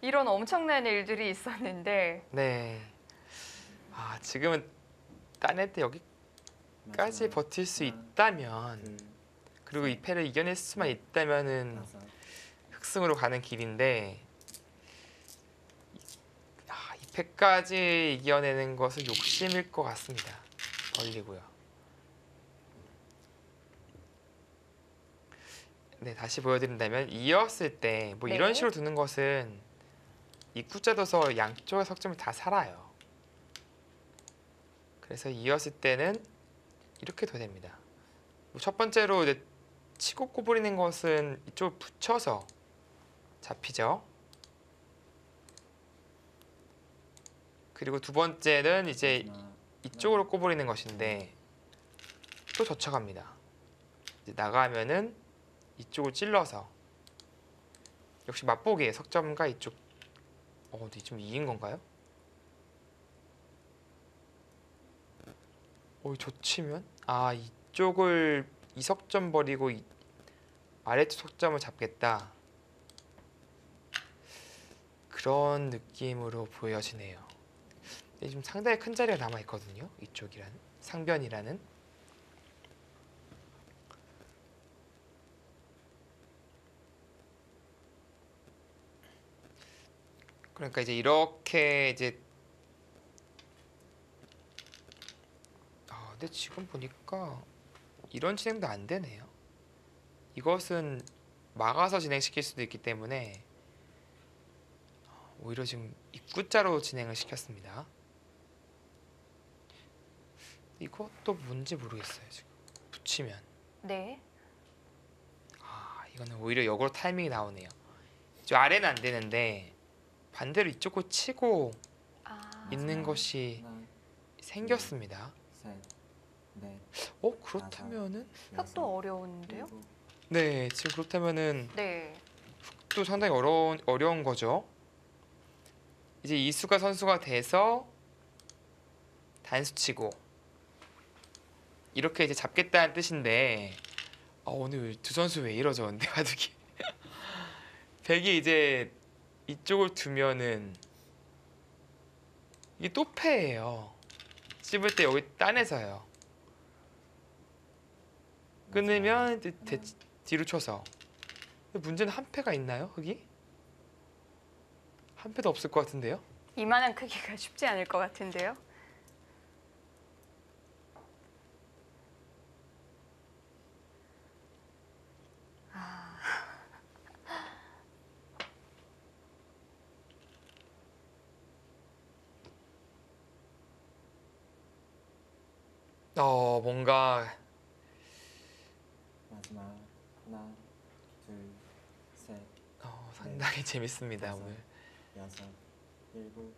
이런 엄청난 일들이 있었는데 네. 지금은 따낼 때 여기까지 마지막 버틸 수 하나, 있다면 둘, 그리고 2패를 이겨낼 수만 있다면은 다섯, 흑승으로 가는 길인데 2패까지 이겨내는 것은 욕심일 것 같습니다. 벌리고요. 네, 다시 보여드린다면 이었을 때 뭐 네. 이런 식으로 두는 것은 입구자 둬서 양쪽의 석점을 다 살아요. 그래서 이었을 때는 이렇게 둬야 됩니다. 첫 번째로 이제 치고 꼬부리는 것은 이쪽을 붙여서 잡히죠. 그리고 두 번째는 이제 마지막 이쪽으로 꼬부리는 것인데 또 젖혀갑니다. 이제 나가면은 이쪽을 찔러서 역시 맛보기에 석점과 이쪽 근데 좀 이긴 건가요? 젖히면 이쪽을 이 석점 버리고 아래쪽 석점을 잡겠다 그런 느낌으로 보여지네요. 지금 상당히 큰 자리가 남아 있거든요. 이쪽이라는 상변이라는. 그러니까 이제 이렇게 이제 근데 지금 보니까 이런 진행도 안 되네요. 이것은 막아서 진행시킬 수도 있기 때문에 오히려 지금 입구자로 진행을 시켰습니다. 이것도 뭔지 모르겠어요. 지금 붙이면 네. 이거는 오히려 역으로 타이밍이 나오네요. 저 아래는 안 되는데 반대로 이쪽으로 치고 있는 것이 하나, 생겼습니다. 셋, 넷, 그렇다면은 흑도 어려운데요? 일곱, 네, 지금 그렇다면은 네. 또 상당히 어려운 거죠. 이제 이수가 선수가 돼서 단수치고 이렇게 이제 잡겠다는 뜻인데 오늘 두 선수 왜 이러죠? 근데 바둑이 백이 이제 이쪽을 두면은 이게 또 패예요. 씹을 때 여기 따내서요. 끊으면 이제 뒤로 쳐서. 문제는 한 패가 있나요? 흑이? 한 패도 없을 것 같은데요? 이만한 크기가 쉽지 않을 것 같은데요. 뭔가 마지막 하나, 둘, 셋, 상당히 재밌습니다 다섯. 오늘. 여섯, 일곱,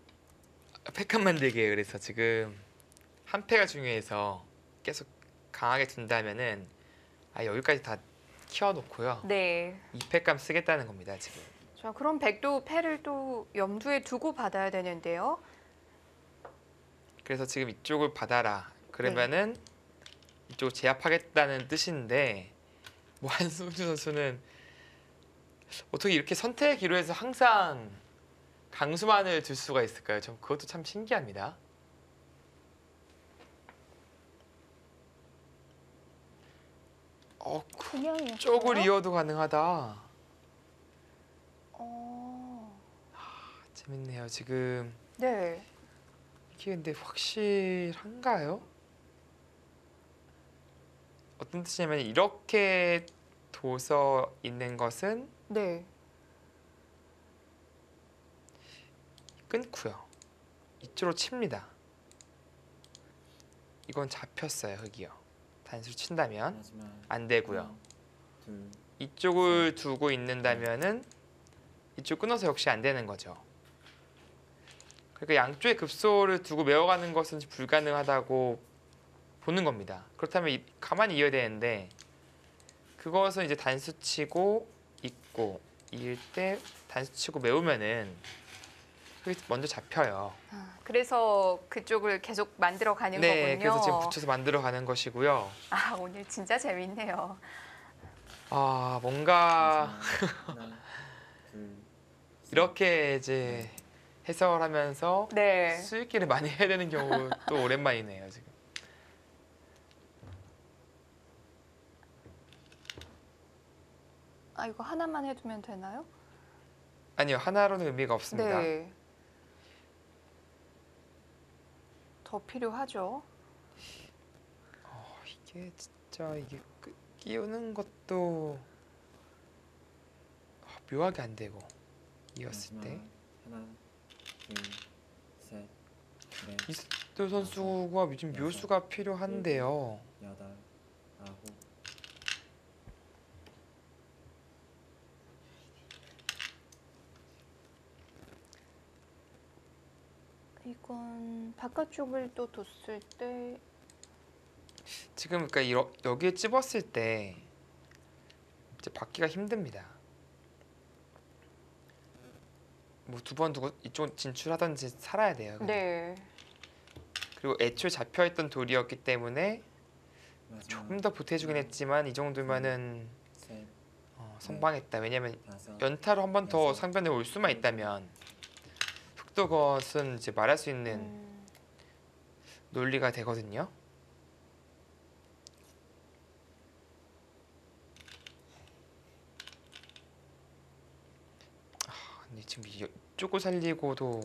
팩한 만들기에 그래서 지금 한 패가 중요해서 계속 강하게 둔다면은 여기까지 다 키워놓고요. 네. 2패감 쓰겠다는 겁니다, 지금. 자, 그럼 백도 패를 또 염두에 두고 받아야 되는데요. 그래서 지금 이쪽을 받아라. 그러면은 이쪽을 제압하겠다는 뜻인데 뭐 한승주 선수는 어떻게 이렇게 선택의 기로에서 항상 강수만을 둘 수가 있을까요? 전 그것도 참 신기합니다. 그냥이었어요? 쪽을 이어도 가능하다. 재밌네요. 지금 네. 이게 근데 확실한가요? 어떤 뜻이냐면 이렇게 둬서 있는 것은 네. 끊고요. 이쪽으로 칩니다. 이건 잡혔어요, 흙이요. 단수로 친다면 마지막 안 되고요. 하나, 둘, 이쪽을 두고 있는다면은 이쪽 끊어서 역시 안 되는 거죠. 그러니까 양쪽의 급소를 두고 메워가는 것은 불가능하다고 보는 겁니다. 그렇다면 가만히 이어야 되는데 그것은 이제 단수 치고 있고 이을 때 단수 치고 메우면은 흙이 먼저 잡혀요. 그래서 그쪽을 계속 만들어 가는 네, 거군요. 그래서 지금 붙여서 만들어 가는 것이고요. 오늘 진짜 재밌네요. 뭔가 마지막 하나, 둘, 셋. 이렇게 이제 해석을 하면서 네. 수익기를 많이 해야 되는 경우 또 오랜만이네요, 지금. 이거 하나만 해두면 되나요? 아니요, 하나로는 의미가 없습니다. 네. 더 필요하죠. 이게 진짜 이게 끼우는 것도 묘하게 안 되고 이었을 때 마지막 하나, 둘, 셋, 넷, 이스도 선수가 요즘 묘수가 필요한데요. 여덟, 아홉, 이건 바깥쪽을 또 뒀을 때 지금 그러니까 여기에 찝었을 때 이제 받기가 힘듭니다. 뭐 두 번 두고 이쪽 진출하든지 살아야 돼요. 그냥. 네. 그리고 애초에 잡혀있던 돌이었기 때문에 마지막 조금 더 보태주긴 했지만 이 정도면은 셋, 선방했다. 왜냐면 다섯, 연타로 한 번 더 상변에 올 수만 있다면 흑도 것은 이제 말할 수 있는 논리가 되거든요. 근데 지금 이쪽을 살리고도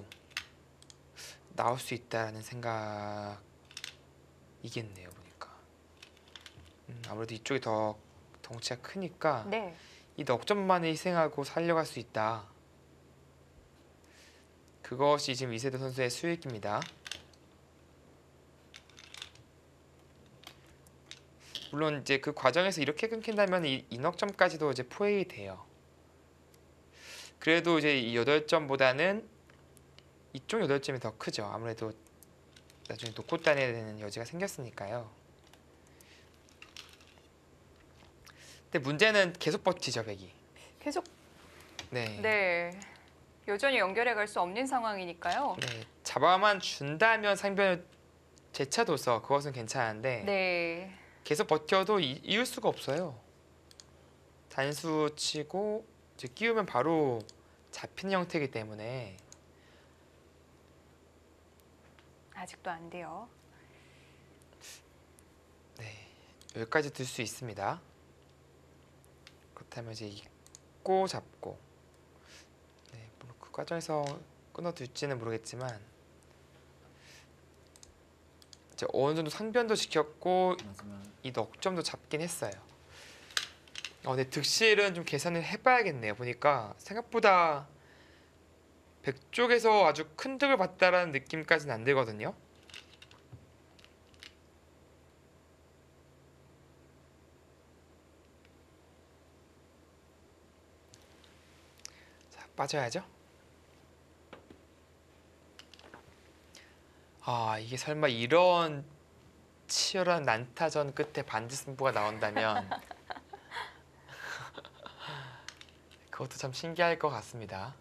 나올 수 있다는 생각이겠네요, 보니까. 아무래도 이쪽이 더 덩치가 크니까 네. 이 넉점만을 희생하고 살려갈 수 있다. 그것이 지금 이세돌 선수의 수익입니다. 물론 이제 그 과정에서 이렇게 끊긴다면 이 넉점까지도 이제 포획이 돼요. 그래도 이제 이 8점보다는 이쪽 8점이 더 크죠. 아무래도 나중에 놓고 다녀야 되는 여지가 생겼으니까요. 근데 문제는 계속 버티죠, 백이. 계속 네. 네. 여전히 연결해 갈 수 없는 상황이니까요. 네. 잡아만 준다면 상변을 재차둬서 그것은 괜찮은데 네. 계속 버텨도 이을 수가 없어요. 단수 치고 이제 끼우면 바로 잡히는 형태이기 때문에 아직도 안 돼요. 네, 여기까지 들 수 있습니다. 그렇다면 이제 입고 잡고 네, 물론 그 과정에서 끊어둘지는 모르겠지만 이제 어느 정도 상변도 지켰고 마지막 이 넉점도 잡긴 했어요. 근데 득실은 좀 계산을 해봐야겠네요. 보니까 생각보다 백쪽에서 아주 큰 득을 봤다라는 느낌까지는 안 들거든요. 자, 빠져야죠. 이게 설마 이런 치열한 난타전 끝에 반지 승부가 나온다면 그것도 참 신기할 것 같습니다.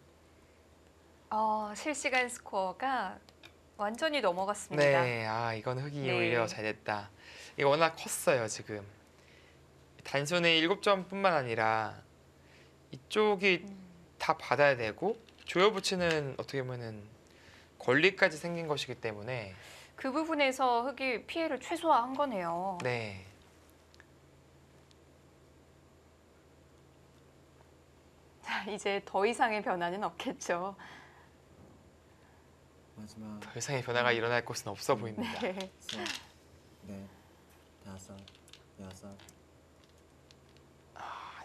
실시간 스코어가 완전히 넘어갔습니다. 네, 이건 흑이 네. 오히려 잘됐다. 이거 워낙 컸어요 지금. 단순히 7점뿐만 아니라 이쪽이 다 받아야 되고 조여붙이는 어떻게 보면은 권리까지 생긴 것이기 때문에 그 부분에서 흑이 피해를 최소화한 거네요. 네. 자, 이제 더 이상의 변화는 없겠죠. 마지막 더 이상의 변화가 일어날 곳은 없어 보입니다. 네. 셋, 넷, 다섯, 여섯.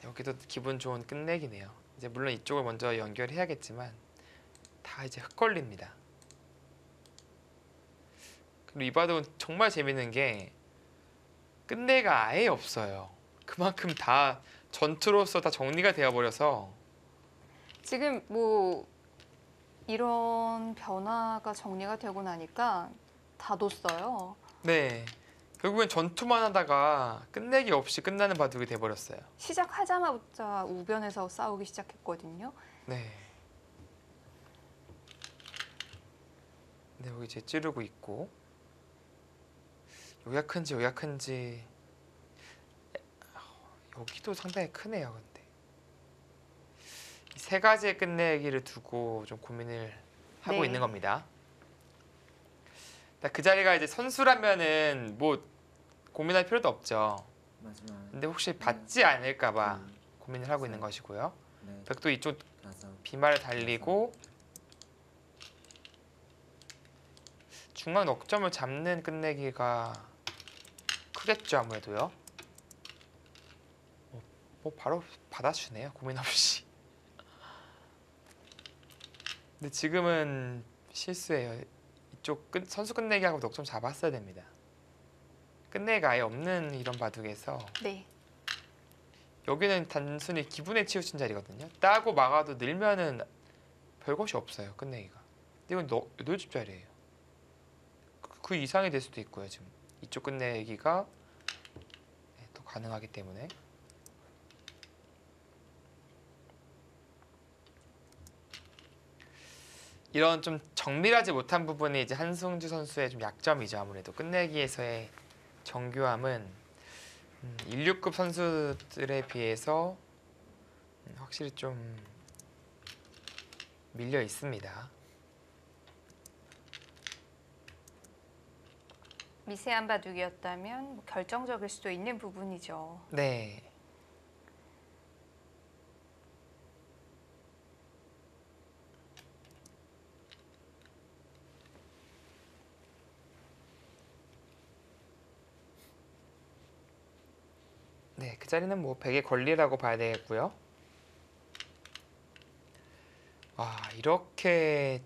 여기도 기분 좋은 끝내기네요. 이제 물론 이쪽을 먼저 연결해야겠지만 다 이제 흑걸립니다. 그리고 이 바둑은 정말 재밌는 게 끝내기가 아예 없어요. 그만큼 다 전투로서 다 정리가 되어 버려서 지금 뭐 이런 변화가 정리가 되고 나니까 다 뒀어요. 네. 결국엔 전투만 하다가 끝내기 없이 끝나는 바둑이 돼 버렸어요. 시작하자마자 우변에서 싸우기 시작했거든요. 네. 네, 여기 이제 찌르고 있고 여기가 큰지 여기가 큰지 여기도 상당히 크네요. 근데 이 세 가지의 끝내기를 두고 좀 고민을 하고 네. 있는 겁니다. 그 자리가 이제 선수라면은 뭐 고민할 필요도 없죠. 마지막 근데 혹시 받지 않을까봐 둘, 고민을 하고 있는 것이고요. 넷, 벽도 이쪽 다섯. 비말을 달리고 중앙 넉점을 잡는 끝내기가 크겠죠 아무래도요. 뭐 바로 받아주네요 고민 없이. 근데 지금은 실수예요. 이쪽 선수 끝내기하고 넉점 잡았어야 됩니다. 끝내기가 아예 없는 이런 바둑에서 네. 여기는 단순히 기분에 치우친 자리거든요. 따고 막아도 늘면은 별것이 없어요 끝내기가. 근데 이건 8집 자리예요. 그 이상이 될 수도 있고요. 지금 이쪽 끝내기가 또 가능하기 때문에 이런 좀 정밀하지 못한 부분이 이제 한승주 선수의 좀 약점이죠. 아무래도 끝내기에서의 정교함은 16급 선수들에 비해서 확실히 좀 밀려 있습니다. 미세한 바둑이었다면 뭐 결정적일 수도 있는 부분이죠. 네. 네, 그 자리는 뭐 백의 권리라고 봐야 되겠고요. 이렇게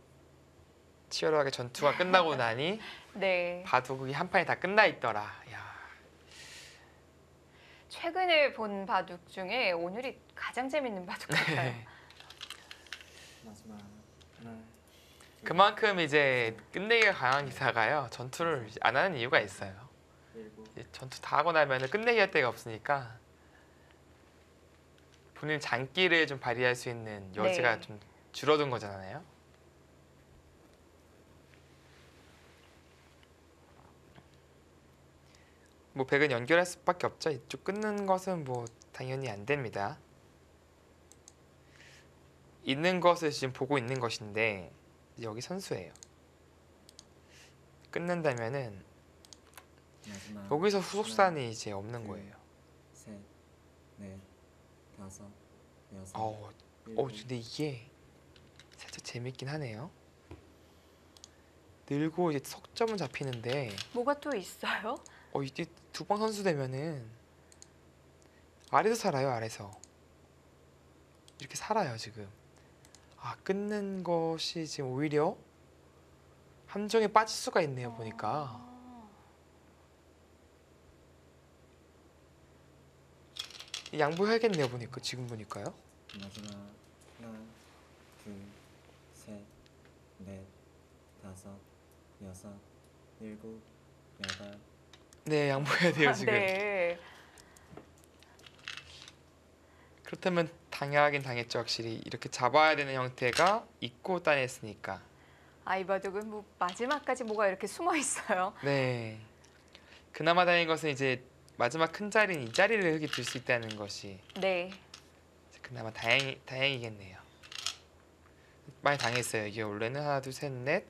치열하게 전투가 끝나고 나니 네. 바둑이 한 판이 다 끝나 있더라. 야, 최근에 본 바둑 중에 오늘이 가장 재밌는 바둑 같아요. 마지막 하나. 둘, 그만큼 이제 끝내기가 강한 기사가요. 전투를 안 하는 이유가 있어요. 일곱. 이제 전투 다 하고 나면 끝내기 할 데가 없으니까 본인 장기를 좀 발휘할 수 있는 여지가 네. 좀 줄어든 거잖아요. 뭐 백은 연결할 수밖에 없죠. 이쪽 끊는 것은 뭐 당연히 안 됩니다. 있는 것을 지금 보고 있는 것인데 여기 선수예요. 끊는다면은 마지막 여기서 후속산이 이제 없는 거예요. 셋, 넷, 다섯, 여섯. 일곱. 근데 이게 살짝 재밌긴 하네요. 늘고 이제 석점은 잡히는데 뭐가 또 있어요? 이때 두방 선수 되면은 아래서 살아요. 아래서 이렇게 살아요 지금. 끊는 것이 지금 오히려 함정에 빠질 수가 있네요 보니까. 양보해야겠네요 보니까 지금 보니까요. 마지막 하나, 둘, 셋, 넷, 다섯, 여섯, 일곱, 여덟, 네, 양보해야 돼요 지금. 네. 그렇다면 당하긴 당했죠 확실히. 이렇게 잡아야 되는 형태가 있고 따냈으니까. 이 바둑은 뭐 마지막까지 뭐가 이렇게 숨어 있어요. 네. 그나마 다행인 것은 이제 마지막 큰 자리인 이 자리를 흙이 들 수 있다는 것이 네. 그나마 다행이겠네요. 많이 당했어요. 이게 원래는 하나, 둘, 셋, 넷,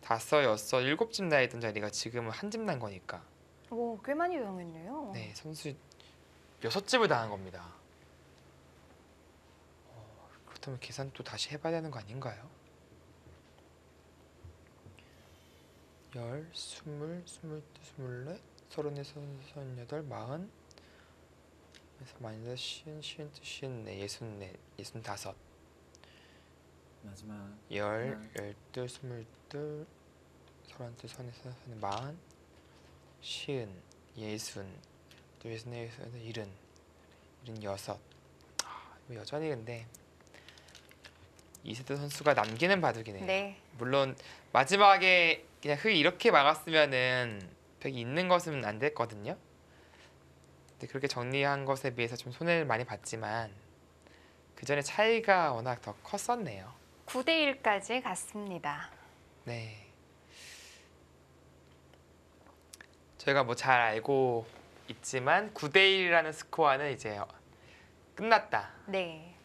다섯, 여섯, 일곱 집 나 있던 자리가 지금은 한 집 난 거니까. 오, 꽤 많이 당했네요. 네, 선수 6집을 당한 겁니다. 그렇다면 계산 또 다시 해봐야 되는 거 아닌가요? 10, 20, 21, 24, 34, 38, 40 그래서 마이너스 50, 51, 54, 64, 65 마지막 10, 하나, 12, 22, 32, 34, 40, 50, 60, 64, 70, 76 여전히 근데 이세돌 선수가 남기는 바둑이네요. 네. 물론 마지막에 그냥 흙이 이렇게 막았으면은 벽이 있는 것은 안 됐거든요. 근데 그렇게 정리한 것에 비해서 좀 손해를 많이 봤지만 그 전에 차이가 워낙 더 컸었네요. 9대 1까지 갔습니다. 네. 저희가 뭐 잘 알고 있지만 9대 1이라는 스코어는 이제 끝났다라는 네.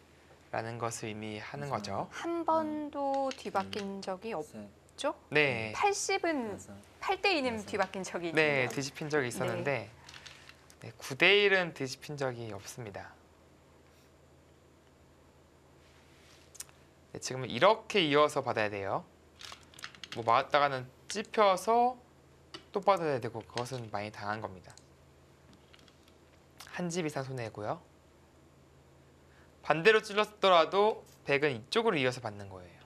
것을 의미하는 거죠. 한 번도 뒤바뀐 적이 셋, 없죠? 네. 80은 다섯, 8대 2는 여섯. 뒤바뀐 적이 네, 있네요. 뒤집힌 적이 있었는데 네, 9대 1은 뒤집힌 적이 없습니다. 네, 지금은 이렇게 이어서 받아야 돼요. 뭐 맞다가는 찝혀서 또 받아야 되고 그것은 많이 당한 겁니다. 한 집 이상 손해고요. 반대로 찔렀더라도 백은 이쪽으로 이어서 받는 거예요.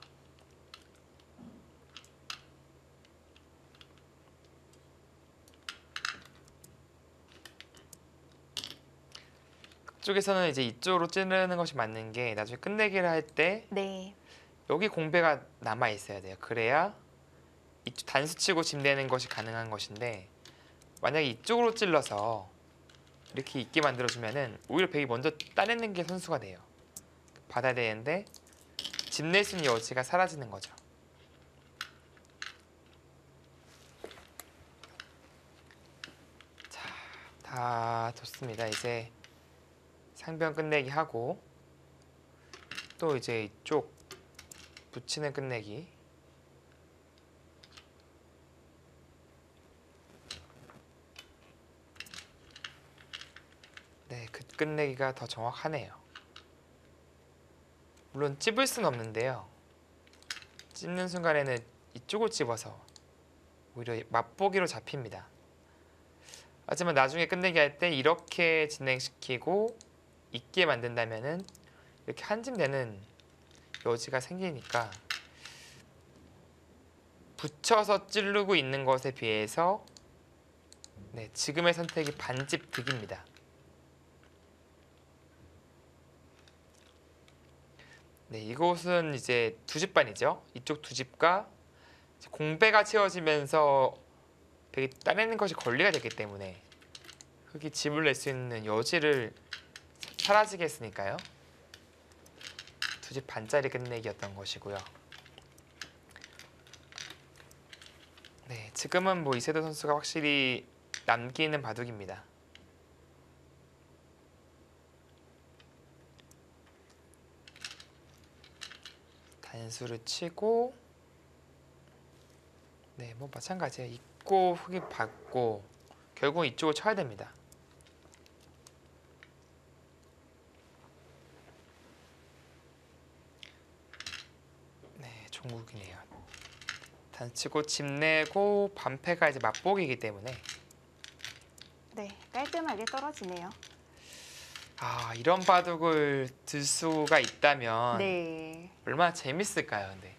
그쪽에서는 이제 이쪽으로 찌르는 것이 맞는 게 나중에 끝내기를 할 때 네. 여기 공배가 남아 있어야 돼요. 그래야 이쪽 단수 치고 집 내는 것이 가능한 것인데 만약에 이쪽으로 찔러서 이렇게 있게 만들어주면은 오히려 백이 먼저 따내는 게 선수가 돼요. 받아야 되는데 집 낼 수 있는 여지가 사라지는 거죠. 자, 다 좋습니다. 이제 상변 끝내기 하고 또 이제 이쪽 붙이는 끝내기. 네, 그 끝내기가 더 정확하네요. 물론 찝을 수는 없는데요. 찝는 순간에는 이쪽을 찝어서 오히려 맛보기로 잡힙니다. 하지만 나중에 끝내기 할 때 이렇게 진행시키고 있게 만든다면은 이렇게 한 집 내는 여지가 생기니까 붙여서 찌르고 있는 것에 비해서 네, 지금의 선택이 반집 득입니다. 네, 이곳은 이제 두 집반이죠. 이쪽 두 집과 공배가 채워지면서 백이 따내는 것이 권리가 되기 때문에 흙이 집을 낼 수 있는 여지를 사라지게 했으니까요. 두 집 반짜리 끝내기였던 것이고요. 네, 지금은 뭐 이세돌 선수가 확실히 남기는 바둑입니다. 단수를 치고 네, 뭐 마찬가지예요. 있고 흙이 받고 결국 이쪽을 쳐야 됩니다. 네, 종국이네요. 단치고 집 내고 반패가 이제 맛보기이기 때문에 네. 깔끔하게 떨어지네요. 이런 바둑을 들 수가 있다면 네. 얼마나 재밌을까요, 근데.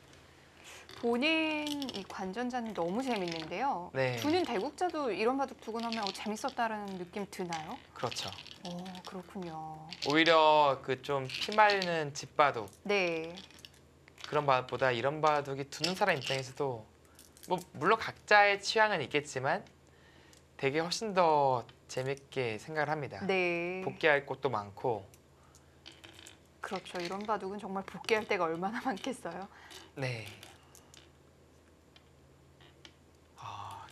보는 이 관전자는 너무 재밌는데요. 네. 두는 대국자도 이런 바둑 두고 나면 재밌었다라는 느낌 드나요? 그렇죠. 오, 그렇군요. 오히려 그 좀 피말리는 집바둑 네. 그런 바둑보다 이런 바둑이 두는 사람 입장에서도 뭐 물론 각자의 취향은 있겠지만 되게 훨씬 더 재밌게 생각을 합니다. 네. 복귀할 곳도 많고. 그렇죠. 이런 바둑은 정말 복귀할 때가 얼마나 많겠어요. 네.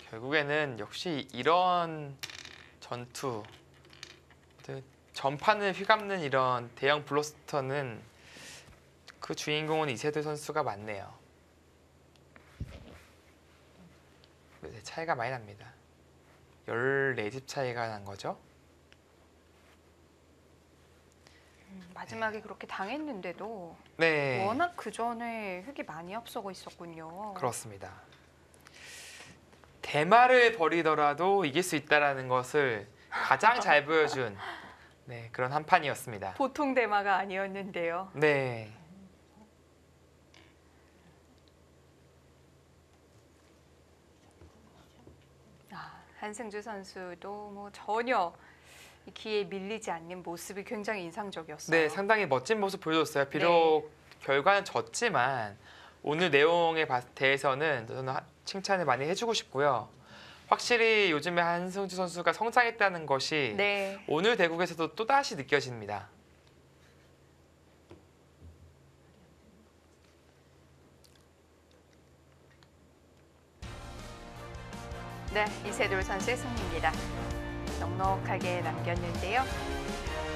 결국에는 역시 이런 전투, 전판을 휘감는 이런 대형 블록버스터는 그 주인공은 이세돌 선수가 맞네요. 네, 차이가 많이 납니다. 14집 차이가 난 거죠. 마지막에 그렇게 당했는데도 네, 워낙 그 전에 흙이 많이 앞서고 있었군요. 그렇습니다. 대마를 벌이더라도 이길 수 있다는 것을 가장 잘 보여준 네, 그런 한 판이었습니다. 보통 대마가 아니었는데요. 네. 한승주 선수도 뭐 전혀 이 기회에 밀리지 않는 모습이 굉장히 인상적이었어요. 네, 상당히 멋진 모습 보여줬어요. 비록 결과는 졌지만 오늘 내용에 대해서는 저는 칭찬을 많이 해주고 싶고요. 확실히 요즘에 한승주 선수가 성장했다는 것이 네. 오늘 대국에서도 또다시 느껴집니다. 네, 이세돌 선수의 승리입니다. 넉넉하게 남겼는데요.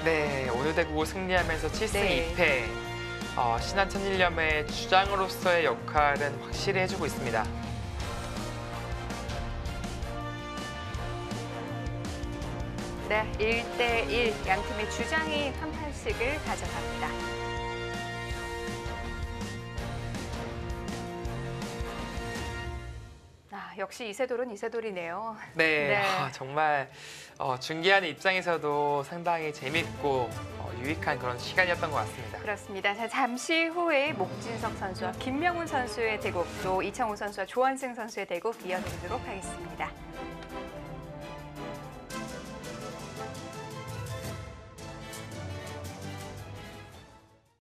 네, 오늘 대국을 승리하면서 7승 네. 2패. 신한 천일염의 주장으로서의 역할은 확실히 해주고 있습니다. 네, 1대1 양 팀의 주장이 한 판씩을 가져갑니다. 역시 이세돌은 이세돌이네요. 네, 네. 정말 중계하는 입장에서도 상당히 재밌고 유익한 그런 시간이었던 것 같습니다. 그렇습니다. 자, 잠시 후에 목진석 선수와 김명훈 선수의 대국, 또 이창호 선수와 조한승 선수의 대국 이어드리도록 하겠습니다.